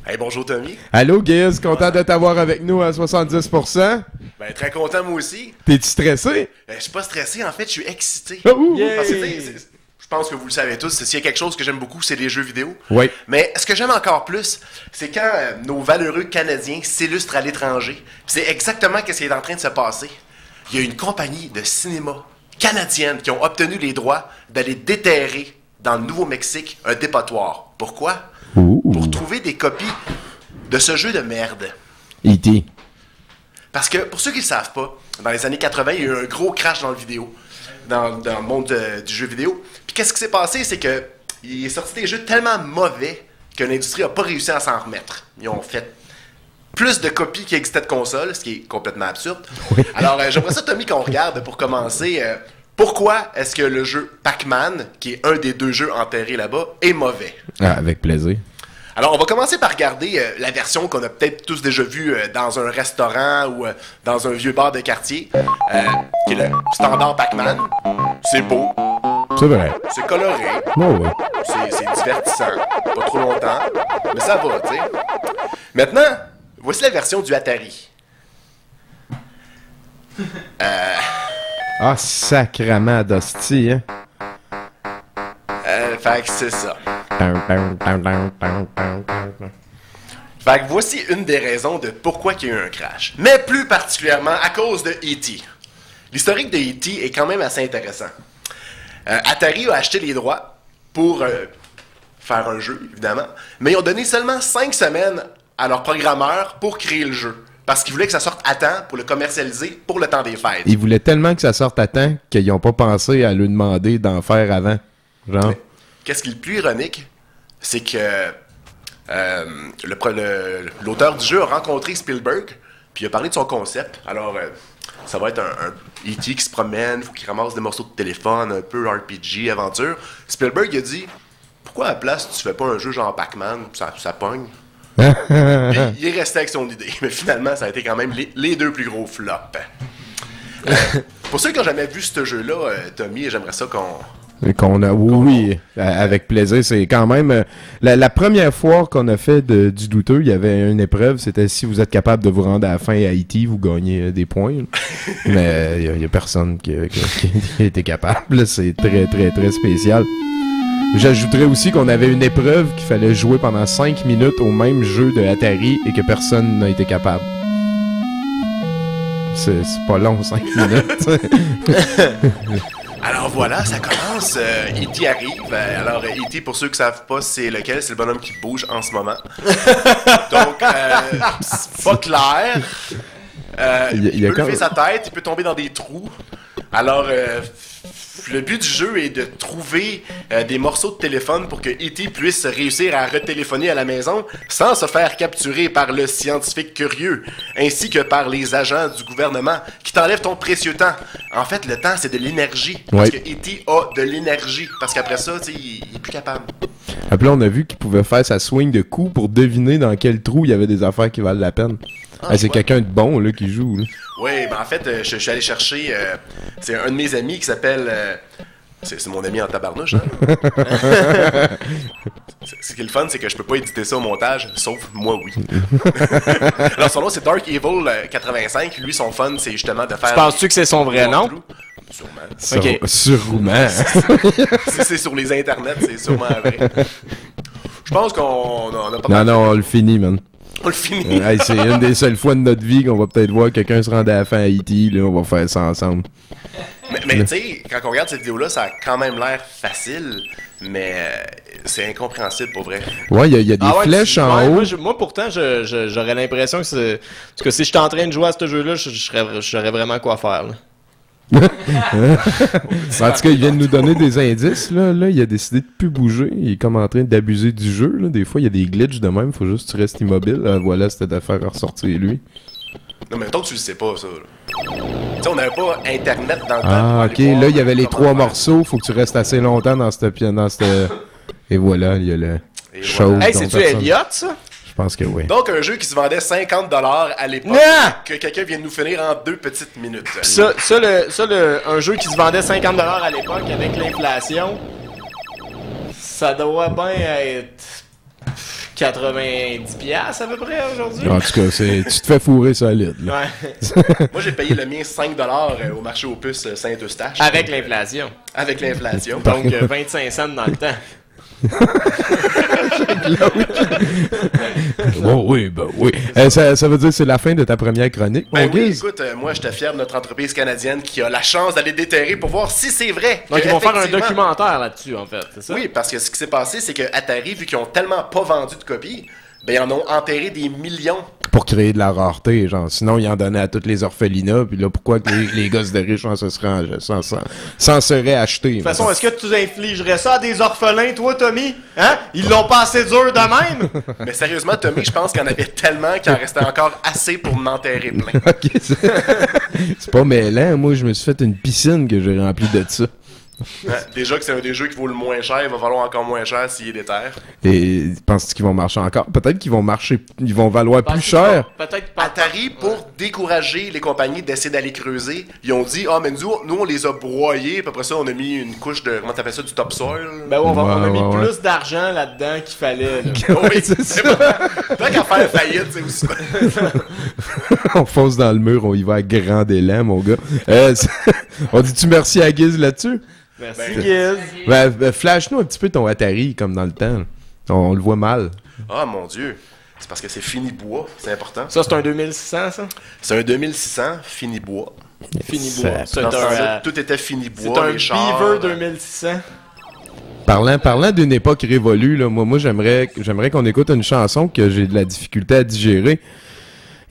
Hey, bonjour Tommy. Allô Giz, content de t'avoir avec nous à 70%. Ben, très content moi aussi. T'es-tu stressé? Je suis pas stressé, en fait, je suis excité. Oh, Parce que, je pense que vous le savez tous, s'il y a quelque chose que j'aime beaucoup, c'est les jeux vidéo. Oui. Mais ce que j'aime encore plus, c'est quand nos valeureux Canadiens s'illustrent à l'étranger. C'est exactement ce qui est en train de se passer. Il y a une compagnie de cinéma canadienne qui ont obtenu les droits d'aller déterrer dans le Nouveau-Mexique un dépotoir. Pourquoi? Pour trouver des copies de ce jeu de merde. E.T. Parce que, pour ceux qui ne le savent pas, dans les années 80, il y a eu un gros crash dans le vidéo, dans le monde du jeu vidéo. Puis qu'est-ce qui s'est passé, c'est que il est sorti des jeux tellement mauvais que l'industrie n'a pas réussi à s'en remettre. Ils ont fait plus de copies qu'il existait de consoles, ce qui est complètement absurde. Oui. Alors, j'aimerais ça, Tommy, qu'on regarde pour commencer. Pourquoi est-ce que le jeu Pac-Man, qui est un des deux jeux enterrés là-bas, est mauvais? Ah, avec plaisir. Alors, on va commencer par regarder la version qu'on a peut-être tous déjà vue dans un restaurant ou dans un vieux bar de quartier, qui est le standard Pac-Man. C'est beau. C'est vrai. C'est coloré. Oh, oui. C'est divertissant. Pas trop longtemps. Mais ça va, tu sais. Maintenant, voici la version du Atari. Ah, sacrement d'hostie, hein? Fait que c'est ça. Fait que voici une des raisons de pourquoi il y a eu un crash. Mais plus particulièrement à cause de E.T. L'historique de E.T. est quand même assez intéressant. Atari a acheté les droits pour faire un jeu, évidemment, mais ils ont donné seulement 5 semaines à leur programmeur pour créer le jeu. Parce qu'ils voulaient que ça sorte à temps pour le commercialiser pour le temps des fêtes. Ils voulaient tellement que ça sorte à temps qu'ils n'ont pas pensé à lui demander d'en faire avant. Genre. Mais qu'est-ce qui est le plus ironique, c'est que l'auteur du jeu a rencontré Spielberg, puis il a parlé de son concept. Alors, ça va être un E.T. qui se promène, faut qu'il ramasse des morceaux de téléphone, un peu RPG, aventure. Spielberg a dit, pourquoi à la place tu fais pas un jeu genre Pac-Man, ça pogne? Il est resté avec son idée, mais finalement, ça a été quand même les deux plus gros flops. Pour ceux qui n'ont jamais vu ce jeu-là, Tommy, j'aimerais ça oui, avec plaisir. C'est quand même... la première fois qu'on a fait du douteux, il y avait une épreuve, c'était si vous êtes capable de vous rendre à la fin à E.T., vous gagnez des points. Mais il n'y a personne qui a été capable. C'est très, très, très spécial. J'ajouterais aussi qu'on avait une épreuve qu'il fallait jouer pendant 5 minutes au même jeu de Atari et que personne n'a été capable. C'est pas long, 5 minutes. Alors voilà, ça commence. E.T. arrive. Alors, E.T., pour ceux qui ne savent pas, c'est lequel? C'est le bonhomme qui bouge en ce moment. Donc, c'est pas clair. Il peut lever sa tête, il peut tomber dans des trous. Alors, le but du jeu est de trouver des morceaux de téléphone pour que E.T. puisse réussir à retéléphoner à la maison sans se faire capturer par le scientifique curieux, ainsi que par les agents du gouvernement qui t'enlèvent ton précieux temps. En fait, le temps, c'est de l'énergie. Parce que E.T. a de l'énergie. Parce qu'après ça, tu sais, il est plus capable. Après, on a vu qu'il pouvait faire sa swing de coups pour deviner dans quel trou il y avait des affaires qui valent la peine. C'est quelqu'un de bon là, qui joue. Là. Oui, ben en fait, je suis allé chercher. C'est un de mes amis qui s'appelle. C'est mon ami en tabarnouche. Hein? Ce qui est le fun, c'est que je peux pas éditer ça au montage, sauf moi, oui. Alors, son nom, c'est Dark Evil 85. Lui, son fun, c'est justement de faire. Penses-tu que c'est son vrai nom? Sûrement. Sûrement. Si c'est sur les internets, c'est sûrement vrai. Je pense qu'on a pas Non, on le finit, man. On le finit. C'est une des seules fois de notre vie qu'on va peut-être voir quelqu'un se rendre à la fin à E.T. Là, on va faire ça ensemble. Mais tu sais, quand on regarde cette vidéo-là, ça a quand même l'air facile, mais c'est incompréhensible pour vrai. Ouais, il y a des flèches en haut. Moi, pourtant, j'aurais l'impression que si j'étais en train de jouer à ce jeu-là, je saurais vraiment quoi faire. Là. En tout cas, il vient de nous donner des indices. Là, il a décidé de plus bouger. Il est comme en train d'abuser du jeu. Là. Des fois, il y a des glitches de même. Faut juste que tu restes immobile. Voilà, c'était de faire ressortir lui. Non, mais tant que tu le sais pas, ça. Tu sais, on n'avait pas Internet dans le temps. Ah, ok. Là, il y avait les 3 morceaux. Faut que tu restes assez longtemps dans cette... Et voilà, il y a le show. Hey, c'est-tu Elliot, ça? Je pense que oui. Donc, un jeu qui se vendait 50$ à l'époque, que quelqu'un vient de nous finir en 2 petites minutes. Un jeu qui se vendait 50$ à l'époque avec l'inflation, ça doit bien être 90$ à peu près aujourd'hui. En tout cas, tu te fais fourrer solide. Là. Ouais. Moi, j'ai payé le mien 5$ au marché aux puces Saint-Eustache. Avec l'inflation. Avec l'inflation. Donc, 25 cents dans le temps. Bon, oui, ben oui. Ça veut dire que c'est la fin de ta première chronique, ben oui, écoute, moi j'étais fier de notre entreprise canadienne qui a la chance d'aller déterrer pour voir si c'est vrai. Donc ils vont faire un documentaire là-dessus, en fait, c'est ça? Oui, parce que ce qui s'est passé, c'est que Atari, vu qu'ils ont tellement pas vendu de copies, ben ils en ont enterré des millions. Pour créer de la rareté, genre. Sinon, ils en donnaient à toutes les orphelinats. Puis là, pourquoi que les gosses de riches s'en seraient achetés? De toute façon, est-ce que tu infligerais ça à des orphelins, toi, Tommy? Hein? Ils l'ont pas assez dur de même? Mais sérieusement, Tommy, je pense qu'il y en avait tellement qu'il en restait encore assez pour m'enterrer plein. Ok, c'est pas mêlant. Moi, je me suis fait une piscine que j'ai remplie de ça. Déjà que c'est un des jeux qui vaut le moins cher, il va falloir encore moins cher s'il est déterre. Et penses-tu qu'ils vont marcher encore? Peut-être qu'ils vont marcher, ils vont valoir plus cher. Atari, pour décourager les compagnies d'essayer d'aller creuser, ils ont dit, mais nous on les a broyés, puis après ça on a mis une couche de, comment t'appelles ça, du topsoil? Ben ouais, on a mis plus d'argent là-dedans qu'il fallait. Oui, c'est ça. Tant qu'à faire faillite, c'est aussi. On fonce dans le mur, on y va à grand élan, mon gars. On dit-tu merci à Giz là-dessus? Merci, Giz. Flash-nous un petit peu ton Atari, comme dans le temps. On le voit mal. Ah, mon Dieu. C'est parce que c'est fini bois, c'est important. Ça, c'est un 2600, ça? C'est un 2600, fini bois. Fini bois. Tout était fini bois, c'est un les chars. Beaver 2600. Parlant d'une époque révolue, là, moi j'aimerais qu'on écoute une chanson que j'ai de la difficulté à digérer.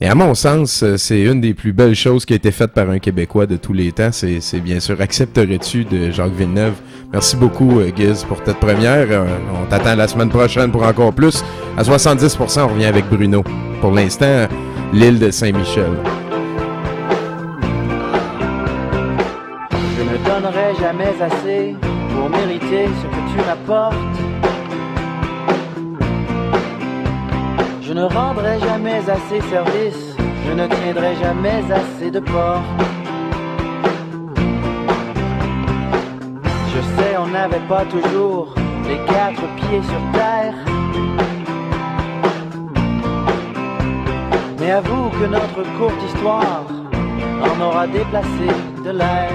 Et à mon sens, c'est une des plus belles choses qui a été faite par un Québécois de tous les temps. C'est bien sûr Accepterais-tu de Jacques Villeneuve. Merci beaucoup, Giz, pour cette première. On t'attend la semaine prochaine pour encore plus. À 70%, on revient avec Bruno. Pour l'instant, l'île de Saint-Michel. Je ne donnerai jamais assez pour mériter ce que tu m'apportes. Je ne rendrai jamais assez service, je ne tiendrai jamais assez de porte. Je sais, on n'avait pas toujours les 4 pieds sur terre. Mais avoue que notre courte histoire en aura déplacé de l'air.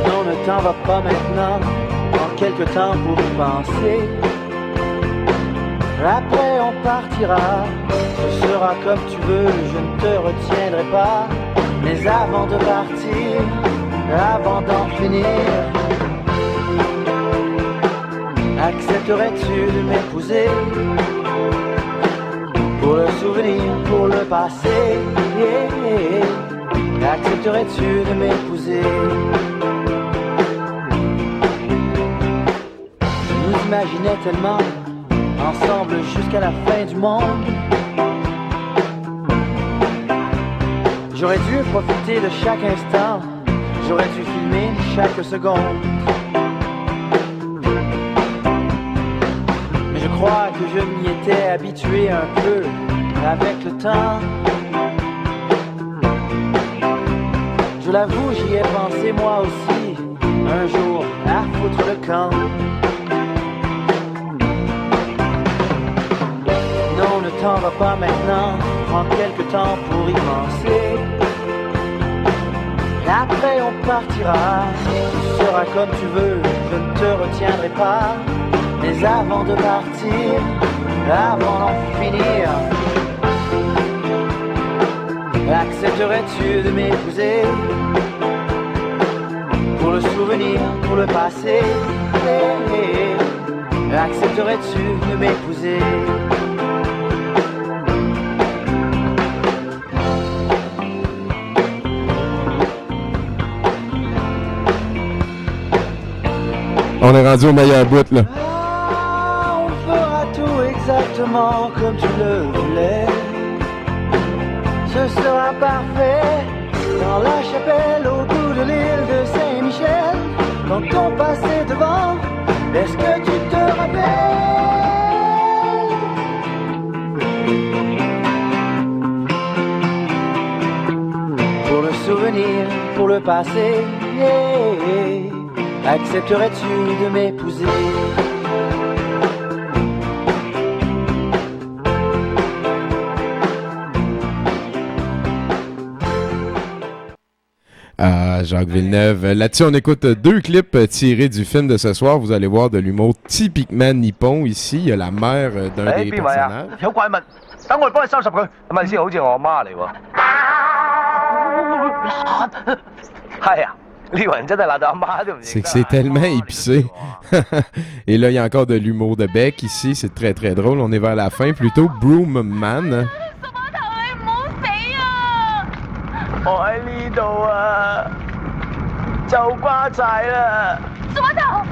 Non, ne t'en va pas maintenant. En quelque temps pour y penser. Après on partira. Ce sera comme tu veux, je ne te retiendrai pas. Mais avant de partir, avant d'en finir, accepterais-tu de m'épouser? Pour le souvenir, pour le passé. Accepterais-tu de m'épouser? Je nous imaginais tellement ensemble jusqu'à la fin du monde. J'aurais dû profiter de chaque instant, j'aurais dû filmer chaque seconde. Mais je crois que je m'y étais habitué un peu avec le temps. Je l'avoue, j'y ai pensé moi aussi, un jour à foutre le camp. Non, ne t'en va pas maintenant, prends quelque temps pour y penser. Après on partira, tu seras comme tu veux, je ne te retiendrai pas. Mais avant de partir, avant d'en finir, accepterais-tu de m'épouser? Pour le souvenir, pour le passé, accepterais-tu de m'épouser? On est rendu au meilleur bout, là. Ah, on fera tout exactement comme tu le voulais. Ce sera parfait dans la chapelle au bout de l'île de Saint-Michel. Quand on passait devant, est-ce que tu te rappelles? Pour le souvenir, pour le passé, accepterais-tu de m'épouser? Jacques Villeneuve. Là-dessus, on écoute deux clips tirés du film de ce soir. Vous allez voir de l'humour typiquement nippon ici. Il y a la mère d'un des personnages. 有怪物，等我哋幫你收拾佢，係咪先？好似我阿媽嚟喎。係啊，呢個人真係鬧到阿媽都唔認得。C'est que c'est tellement épicé. Et là, il y a encore de l'humour de bec ici. C'est très, très drôle. On est vers la fin plutôt. Broom Man. 我喺呢度啊，就瓜晒啦！小媽頭，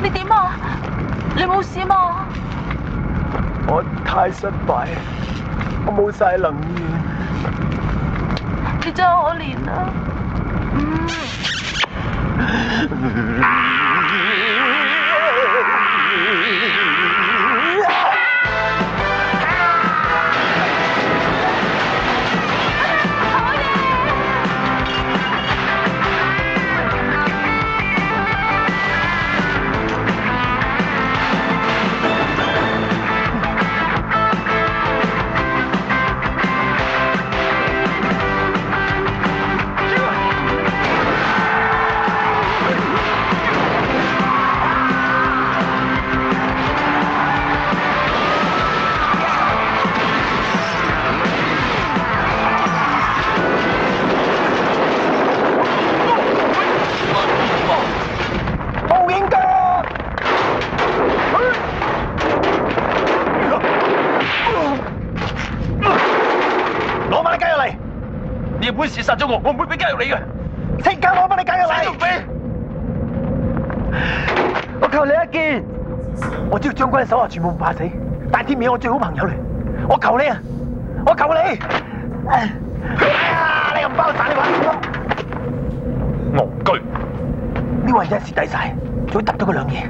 你點啊？你冇事嘛？我太失敗，我冇晒能源。你真係可憐啊！你本事殺咗我，我唔會俾雞肉你嘅。即刻攞翻你雞肉嚟！我求你一件，我知道將軍手下全部唔怕死，但係天面我最好朋友嚟，我求你啊！我求你！哎呀，你又唔包散你玩戇居！呢位真係蝕底晒，仲要揼到佢兩嘢。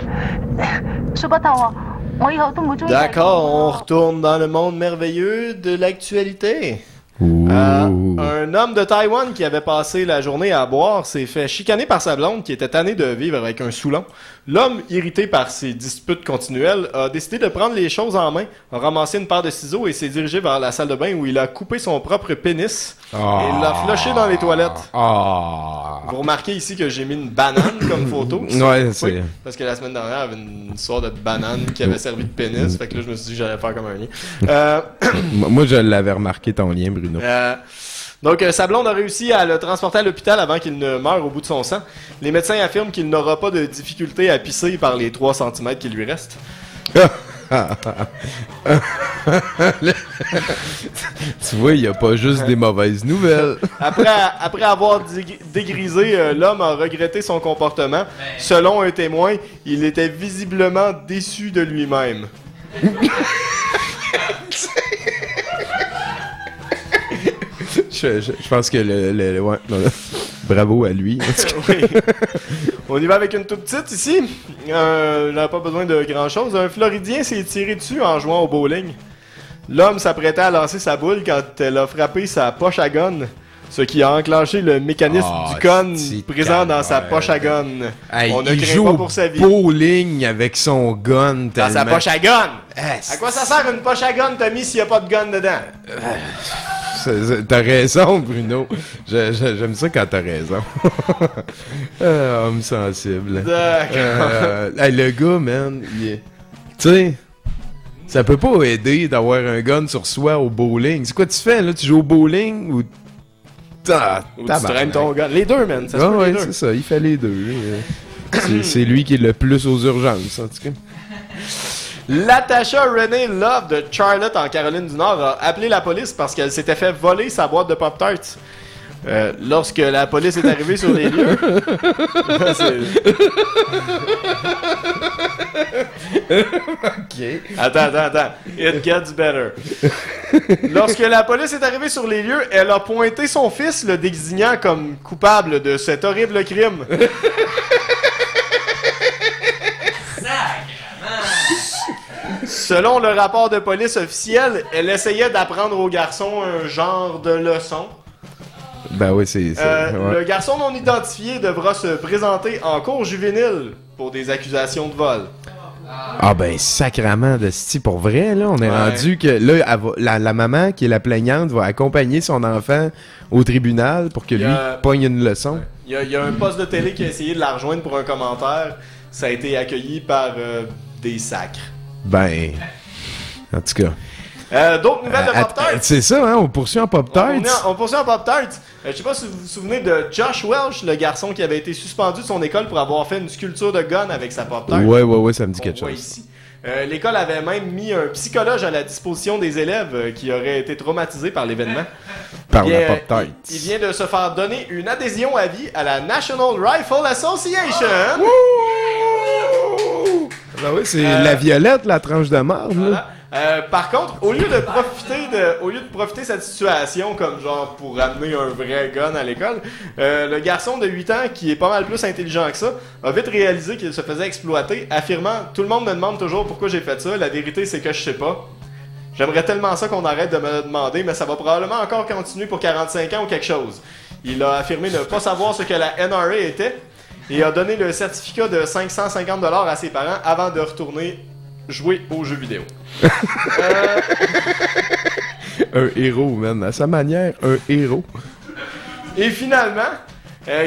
小不頭啊，我以後都唔會中意。D'accord, on retourne dans le monde merveilleux de l'actualité. Un homme de Taïwan qui avait passé la journée à boire s'est fait chicaner par sa blonde qui était tannée de vivre avec un saoulon. L'homme, irrité par ces disputes continuelles, a décidé de prendre les choses en main, a ramassé une paire de ciseaux et s'est dirigé vers la salle de bain où il a coupé son propre pénis et l'a flushé dans les toilettes. Vous remarquez ici que j'ai mis une banane comme photo. Ouais, c'est... Oui, parce que la semaine dernière, il y avait une histoire de banane qui avait servi de pénis, fait que là, je me suis dit que j'allais faire comme un lien. Moi, je l'avais remarqué, ton lien, Bruno. Donc, sa blonde a réussi à le transporter à l'hôpital avant qu'il ne meure au bout de son sang. Les médecins affirment qu'il n'aura pas de difficulté à pisser par les 3 cm qui lui restent. Tu vois, il n'y a pas juste des mauvaises nouvelles. Après avoir dégrisé, l'homme a regretté son comportement. Selon un témoin, il était visiblement déçu de lui-même. Je pense que ouais, bravo à lui. Oui. On y va avec une toute petite ici. Il n'a pas besoin de grand-chose. Un Floridien s'est tiré dessus en jouant au bowling. L'homme s'apprêtait à lancer sa boule quand elle a frappé sa poche à gun, ce qui a enclenché le mécanisme du gun présent dans sa poche à gun. Hey, On ne il craint joue pas pour sa vie. au bowling avec son gun Dans sa tellement. poche à gun! À quoi ça sert une poche à gun, Tommy, s'il n'y a pas de gun dedans? T'as raison, Bruno. J'aime ça quand t'as raison. Homme sensible. D'accord. Hey, le gars, man, tu sais, ça peut pas aider d'avoir un gun sur soi au bowling. C'est quoi tu fais, là? Tu joues au bowling ou... Ou tu traînes ton gun. Les deux, man. Ça se peut, les deux. C'est ça. Il fait les deux. C'est lui qui est le plus aux urgences, en tout cas. Latasha Renee Love de Charlotte en Caroline du Nord a appelé la police parce qu'elle s'était fait voler sa boîte de Pop-Tarts. Lorsque la police est arrivée sur les lieux... Ok. Attends. It gets better. Lorsque la police est arrivée sur les lieux, elle a pointé son fils, le désignant comme coupable de cet horrible crime. Selon le rapport de police officiel, elle essayait d'apprendre au garçon un genre de leçon. Ben oui, c'est... Le garçon non identifié devra se présenter en cour juvénile pour des accusations de vol. Ah ben, sacrament de sti, pour vrai, là, on est rendu que, là, la maman, qui est la plaignante, va accompagner son enfant au tribunal pour que lui pogne une leçon. Il y a un poste de télé qui a essayé de la rejoindre pour un commentaire. Ça a été accueilli par des sacres. Ben, en tout cas... D'autres nouvelles de Pop-Tarts? C'est ça, hein? On poursuit en Pop-Tarts. On poursuit en Pop-Tarts. Je sais pas si vous vous souvenez de Josh Welch, le garçon qui avait été suspendu de son école pour avoir fait une sculpture de gun avec sa Pop-Tart. Ouais, ça me dit quelque chose. Ici. L'école avait même mis un psychologue à la disposition des élèves qui auraient été traumatisés par l'événement. Par la Pop-Tart. Il vient de se faire donner une adhésion à vie à la National Rifle Association. Ben oui, c'est la violette, la tranche de marde. Voilà. Par contre, au lieu de profiter de cette situation comme genre pour amener un vrai gun à l'école, le garçon de 8 ans, qui est pas mal plus intelligent que ça, a vite réalisé qu'il se faisait exploiter, affirmant « Tout le monde me demande toujours pourquoi j'ai fait ça, la vérité c'est que je sais pas. J'aimerais tellement ça qu'on arrête de me le demander, mais ça va probablement encore continuer pour 45 ans ou quelque chose. » Il a affirmé ne pas savoir ce que la NRA était et a donné le certificat de 550$ à ses parents avant de retourner jouer aux jeux vidéo. Un héros, man. À sa manière, un héros. Et finalement,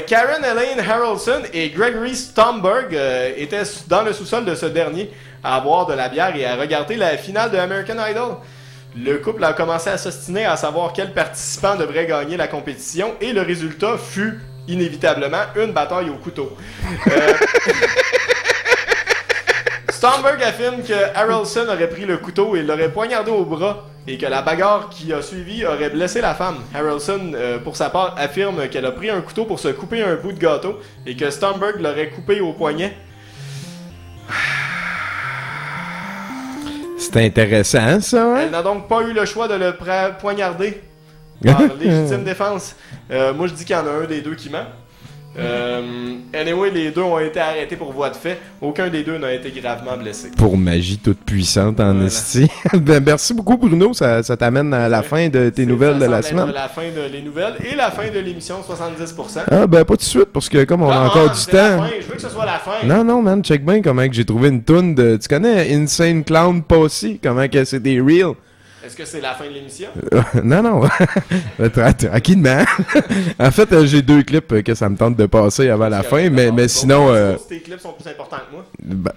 Karen Elaine Harrelson et Gregory Stomberg étaient dans le sous-sol de ce dernier à boire de la bière et à regarder la finale de American Idol. Le couple a commencé à s'ostiner à savoir quel participant devrait gagner la compétition et le résultat fut inévitablement une bataille au couteau. Stomberg affirme que Harrelson aurait pris le couteau et l'aurait poignardé au bras et que la bagarre qui a suivi aurait blessé la femme. Harrelson, pour sa part, affirme qu'elle a pris un couteau pour se couper un bout de gâteau et que Stomberg l'aurait coupé au poignet. C'est intéressant, ça, hein? Elle n'a donc pas eu le choix de le poignarder par légitime défense. Moi, je dis qu'il y en a un des deux qui ment. Anyway, les deux ont été arrêtés pour voie de fait. Aucun des deux n'a été gravement blessé. Pour magie toute puissante en esti. Ben, merci beaucoup, Bruno. Ça t'amène à la fin de tes nouvelles de la semaine. La fin de les nouvelles et la fin de l'émission 70%. Ah, ben, pas tout de suite, parce que comme on a encore du temps. Je veux que ce soit la fin. Non, man, check bien comment que j'ai trouvé une toune de. Tu connais Insane Clown Posse? Comment que c'est des real? Est-ce que c'est la fin de l'émission? Non. Tranquillement. En fait, j'ai 2 clips que ça me tente de passer avant la fin, mais sinon... Tes clips sont plus importants que moi. Ben...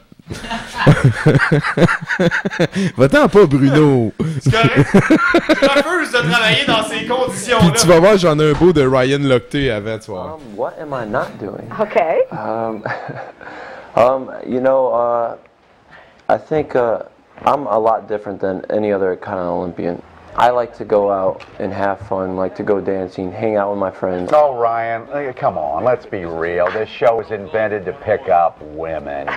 Va-t'en pas, Bruno! C'est correct. Je refuse de travailler dans ces conditions-là. Puis tu vas voir, j'en ai un beau de Ryan Lochte avant, tu vois. What am I not doing? Okay. You know, I think I'm a lot different than any other kind of Olympian. I like to go out and have fun, like to go dancing, hang out with my friends. Oh, Ryan, come on, let's be real. This show was invented to pick up women.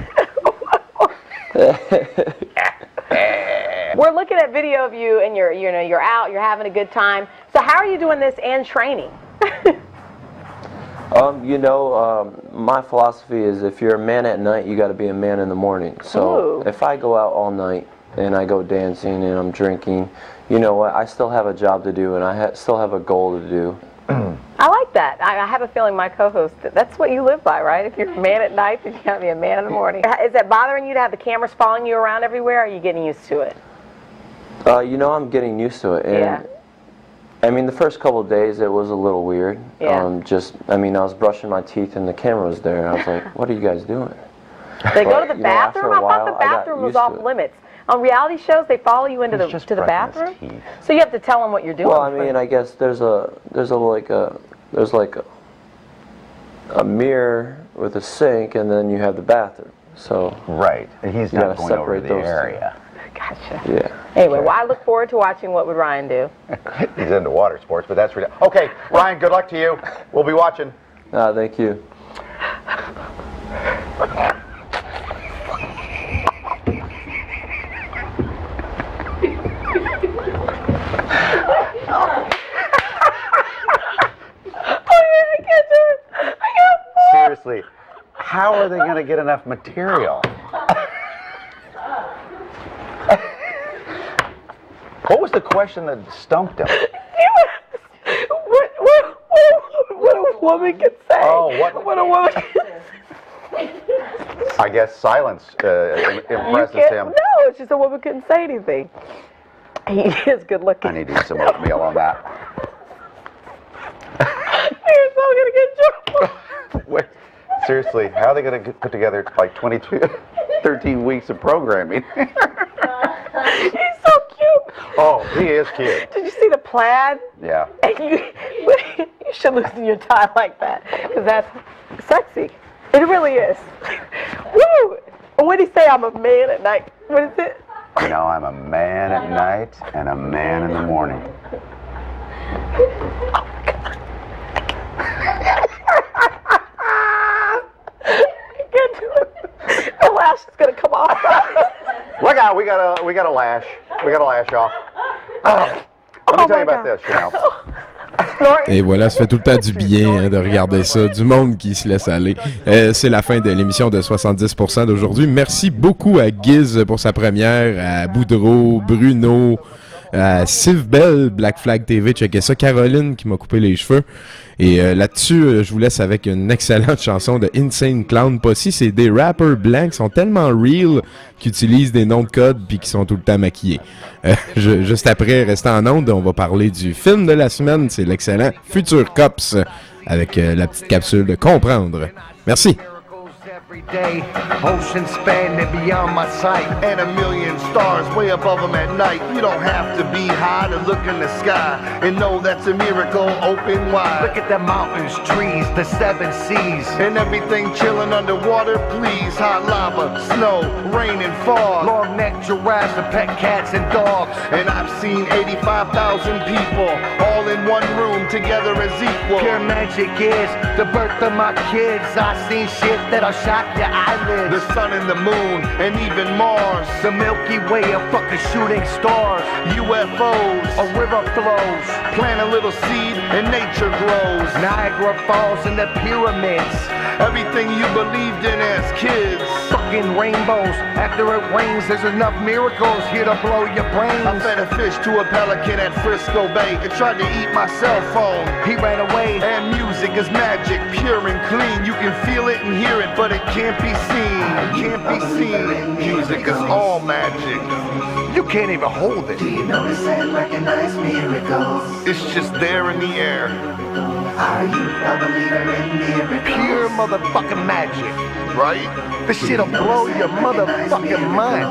We're looking at video of you, and you're out, you're having a good time. So how are you doing this and training? My philosophy is if you're a man at night, you got to be a man in the morning. So if I go out all night and I go dancing and I'm drinking, you know what? I still have a job to do, and I still have a goal to do. I like that. I have a feeling my co-host, that's what you live by, right? If you're a man at night, then you got to be a man in the morning. Is that bothering you to have the cameras following you around everywhere, or are you getting used to it? I'm getting used to it. And I mean, the first couple of days it was a little weird. Yeah. I was brushing my teeth and the camera was there. I was like, what are you guys doing? They go to the bathroom? I thought the bathroom was off limits. On reality shows, they follow you into the bathroom, so you have to tell them what you're doing. Well, I mean, I guess there's a mirror with a sink, and then you have the bathroom. So right, he's not going over the area. Gotcha. Yeah. Anyway, well, I look forward to watching What Would Ryan Do. He's into water sports, but that's okay. Ryan, good luck to you. We'll be watching. Thank you. Seriously, how are they going to get enough material? What was the question that stumped him? What a woman can say. Oh, what a woman can say. I guess silence impresses him. No, it's just a woman couldn't say anything. He is good looking. I need to eat some oatmeal on that. You're so going to get in trouble. Wait, seriously, how are they going to put together like 13 weeks of programming? He's so cute. Oh, he is cute. Did you see the plaid? Yeah. You should loosen your tie like that, because that's sexy. It really is. Woo! And what did he say? I'm a man at night. What is it? You know, I'm a man at night and a man in the morning. The lash is gonna come off. Look out! We got a lash. We got a lash off. Let me tell you about this, Chanel. Et voilà, ça fait tout le temps du bien de regarder ça, du monde qui se laisse aller. C'est la fin de l'émission de 70% d'aujourd'hui. Merci beaucoup à Giz pour sa première, à Boudreau, Bruno, à Sylve Bell, Black Flag TV, checkez ça, Caroline qui m'a coupé les cheveux. Et là-dessus, je vous laisse avec une excellente chanson de Insane Clown Posse. C'est des rappers blancs qui sont tellement real qu'ils utilisent des noms de code puis qui sont tout le temps maquillés. Juste après, restez en onde, on va parler du film de la semaine. C'est l'excellent Future Cops avec la petite capsule de Comprendre. Merci. Every day, ocean spanning beyond my sight, and a million stars way above them at night. You don't have to be high to look in the sky and know that's a miracle open wide. Look at the mountains, trees, the seven seas, and everything chilling underwater, please. Hot lava, snow, rain and fog, long-necked giraffes and pet cats and dogs. And I've seen 85,000 people all in one room together as equal. Pure magic is the birth of my kids. I've seen shit that'll shock your eyelids. The sun and the moon and even Mars. The Milky Way of fucking shooting stars. UFOs, a river flows. Plant a little seed and nature grows. Niagara Falls and the pyramids. Everything you believed in as kids. Fucking rainbows. After it rains, there's enough miracles here to blow your brains. I fed a fish to a pelican at Frisco Bay. It tried to eat my cell phone. He ran away. And music is magic, pure and clean. You can feel it and hear it, but it can't be seen. It can't be seen. Music is all magic. You can't even hold it. Do you notice and recognize miracles? It's just there in the air. Are you a believer in miracles? Pure motherfucking magic, right? This shit'll blow your motherfucking mind.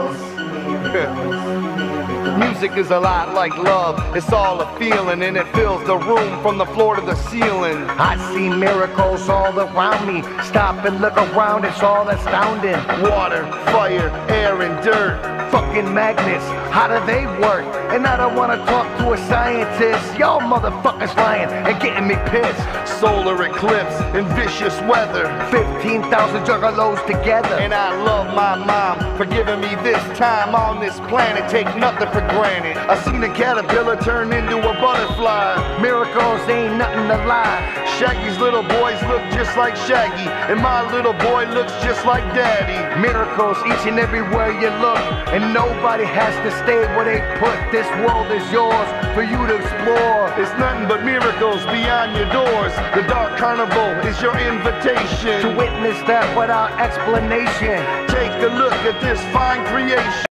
music is a lot like love. It's all a feeling and it fills the room from the floor to the ceiling. I see miracles all around me. Stop and look around, it's all astounding. Water, fire, air, and dirt. Fucking magnets, how do they work? And I don't wanna talk to a scientist. Y'all motherfuckers lying and getting me pissed. Solar eclipse and vicious weather. 15,000 juggalos together. And I love my mom for giving me this time on this planet. Take nothing for granted. I seen a caterpillar turn into a butterfly. Miracles ain't nothing to lie. Shaggy's little boys look just like Shaggy, and my little boy looks just like Daddy. Miracles each and everywhere you look, and nobody has to stay where they put. This world is yours for you to explore. It's nothing but miracles beyond your doors. The Dark Carnival is your invitation to witness that without explanation. Take a look at this fine creation.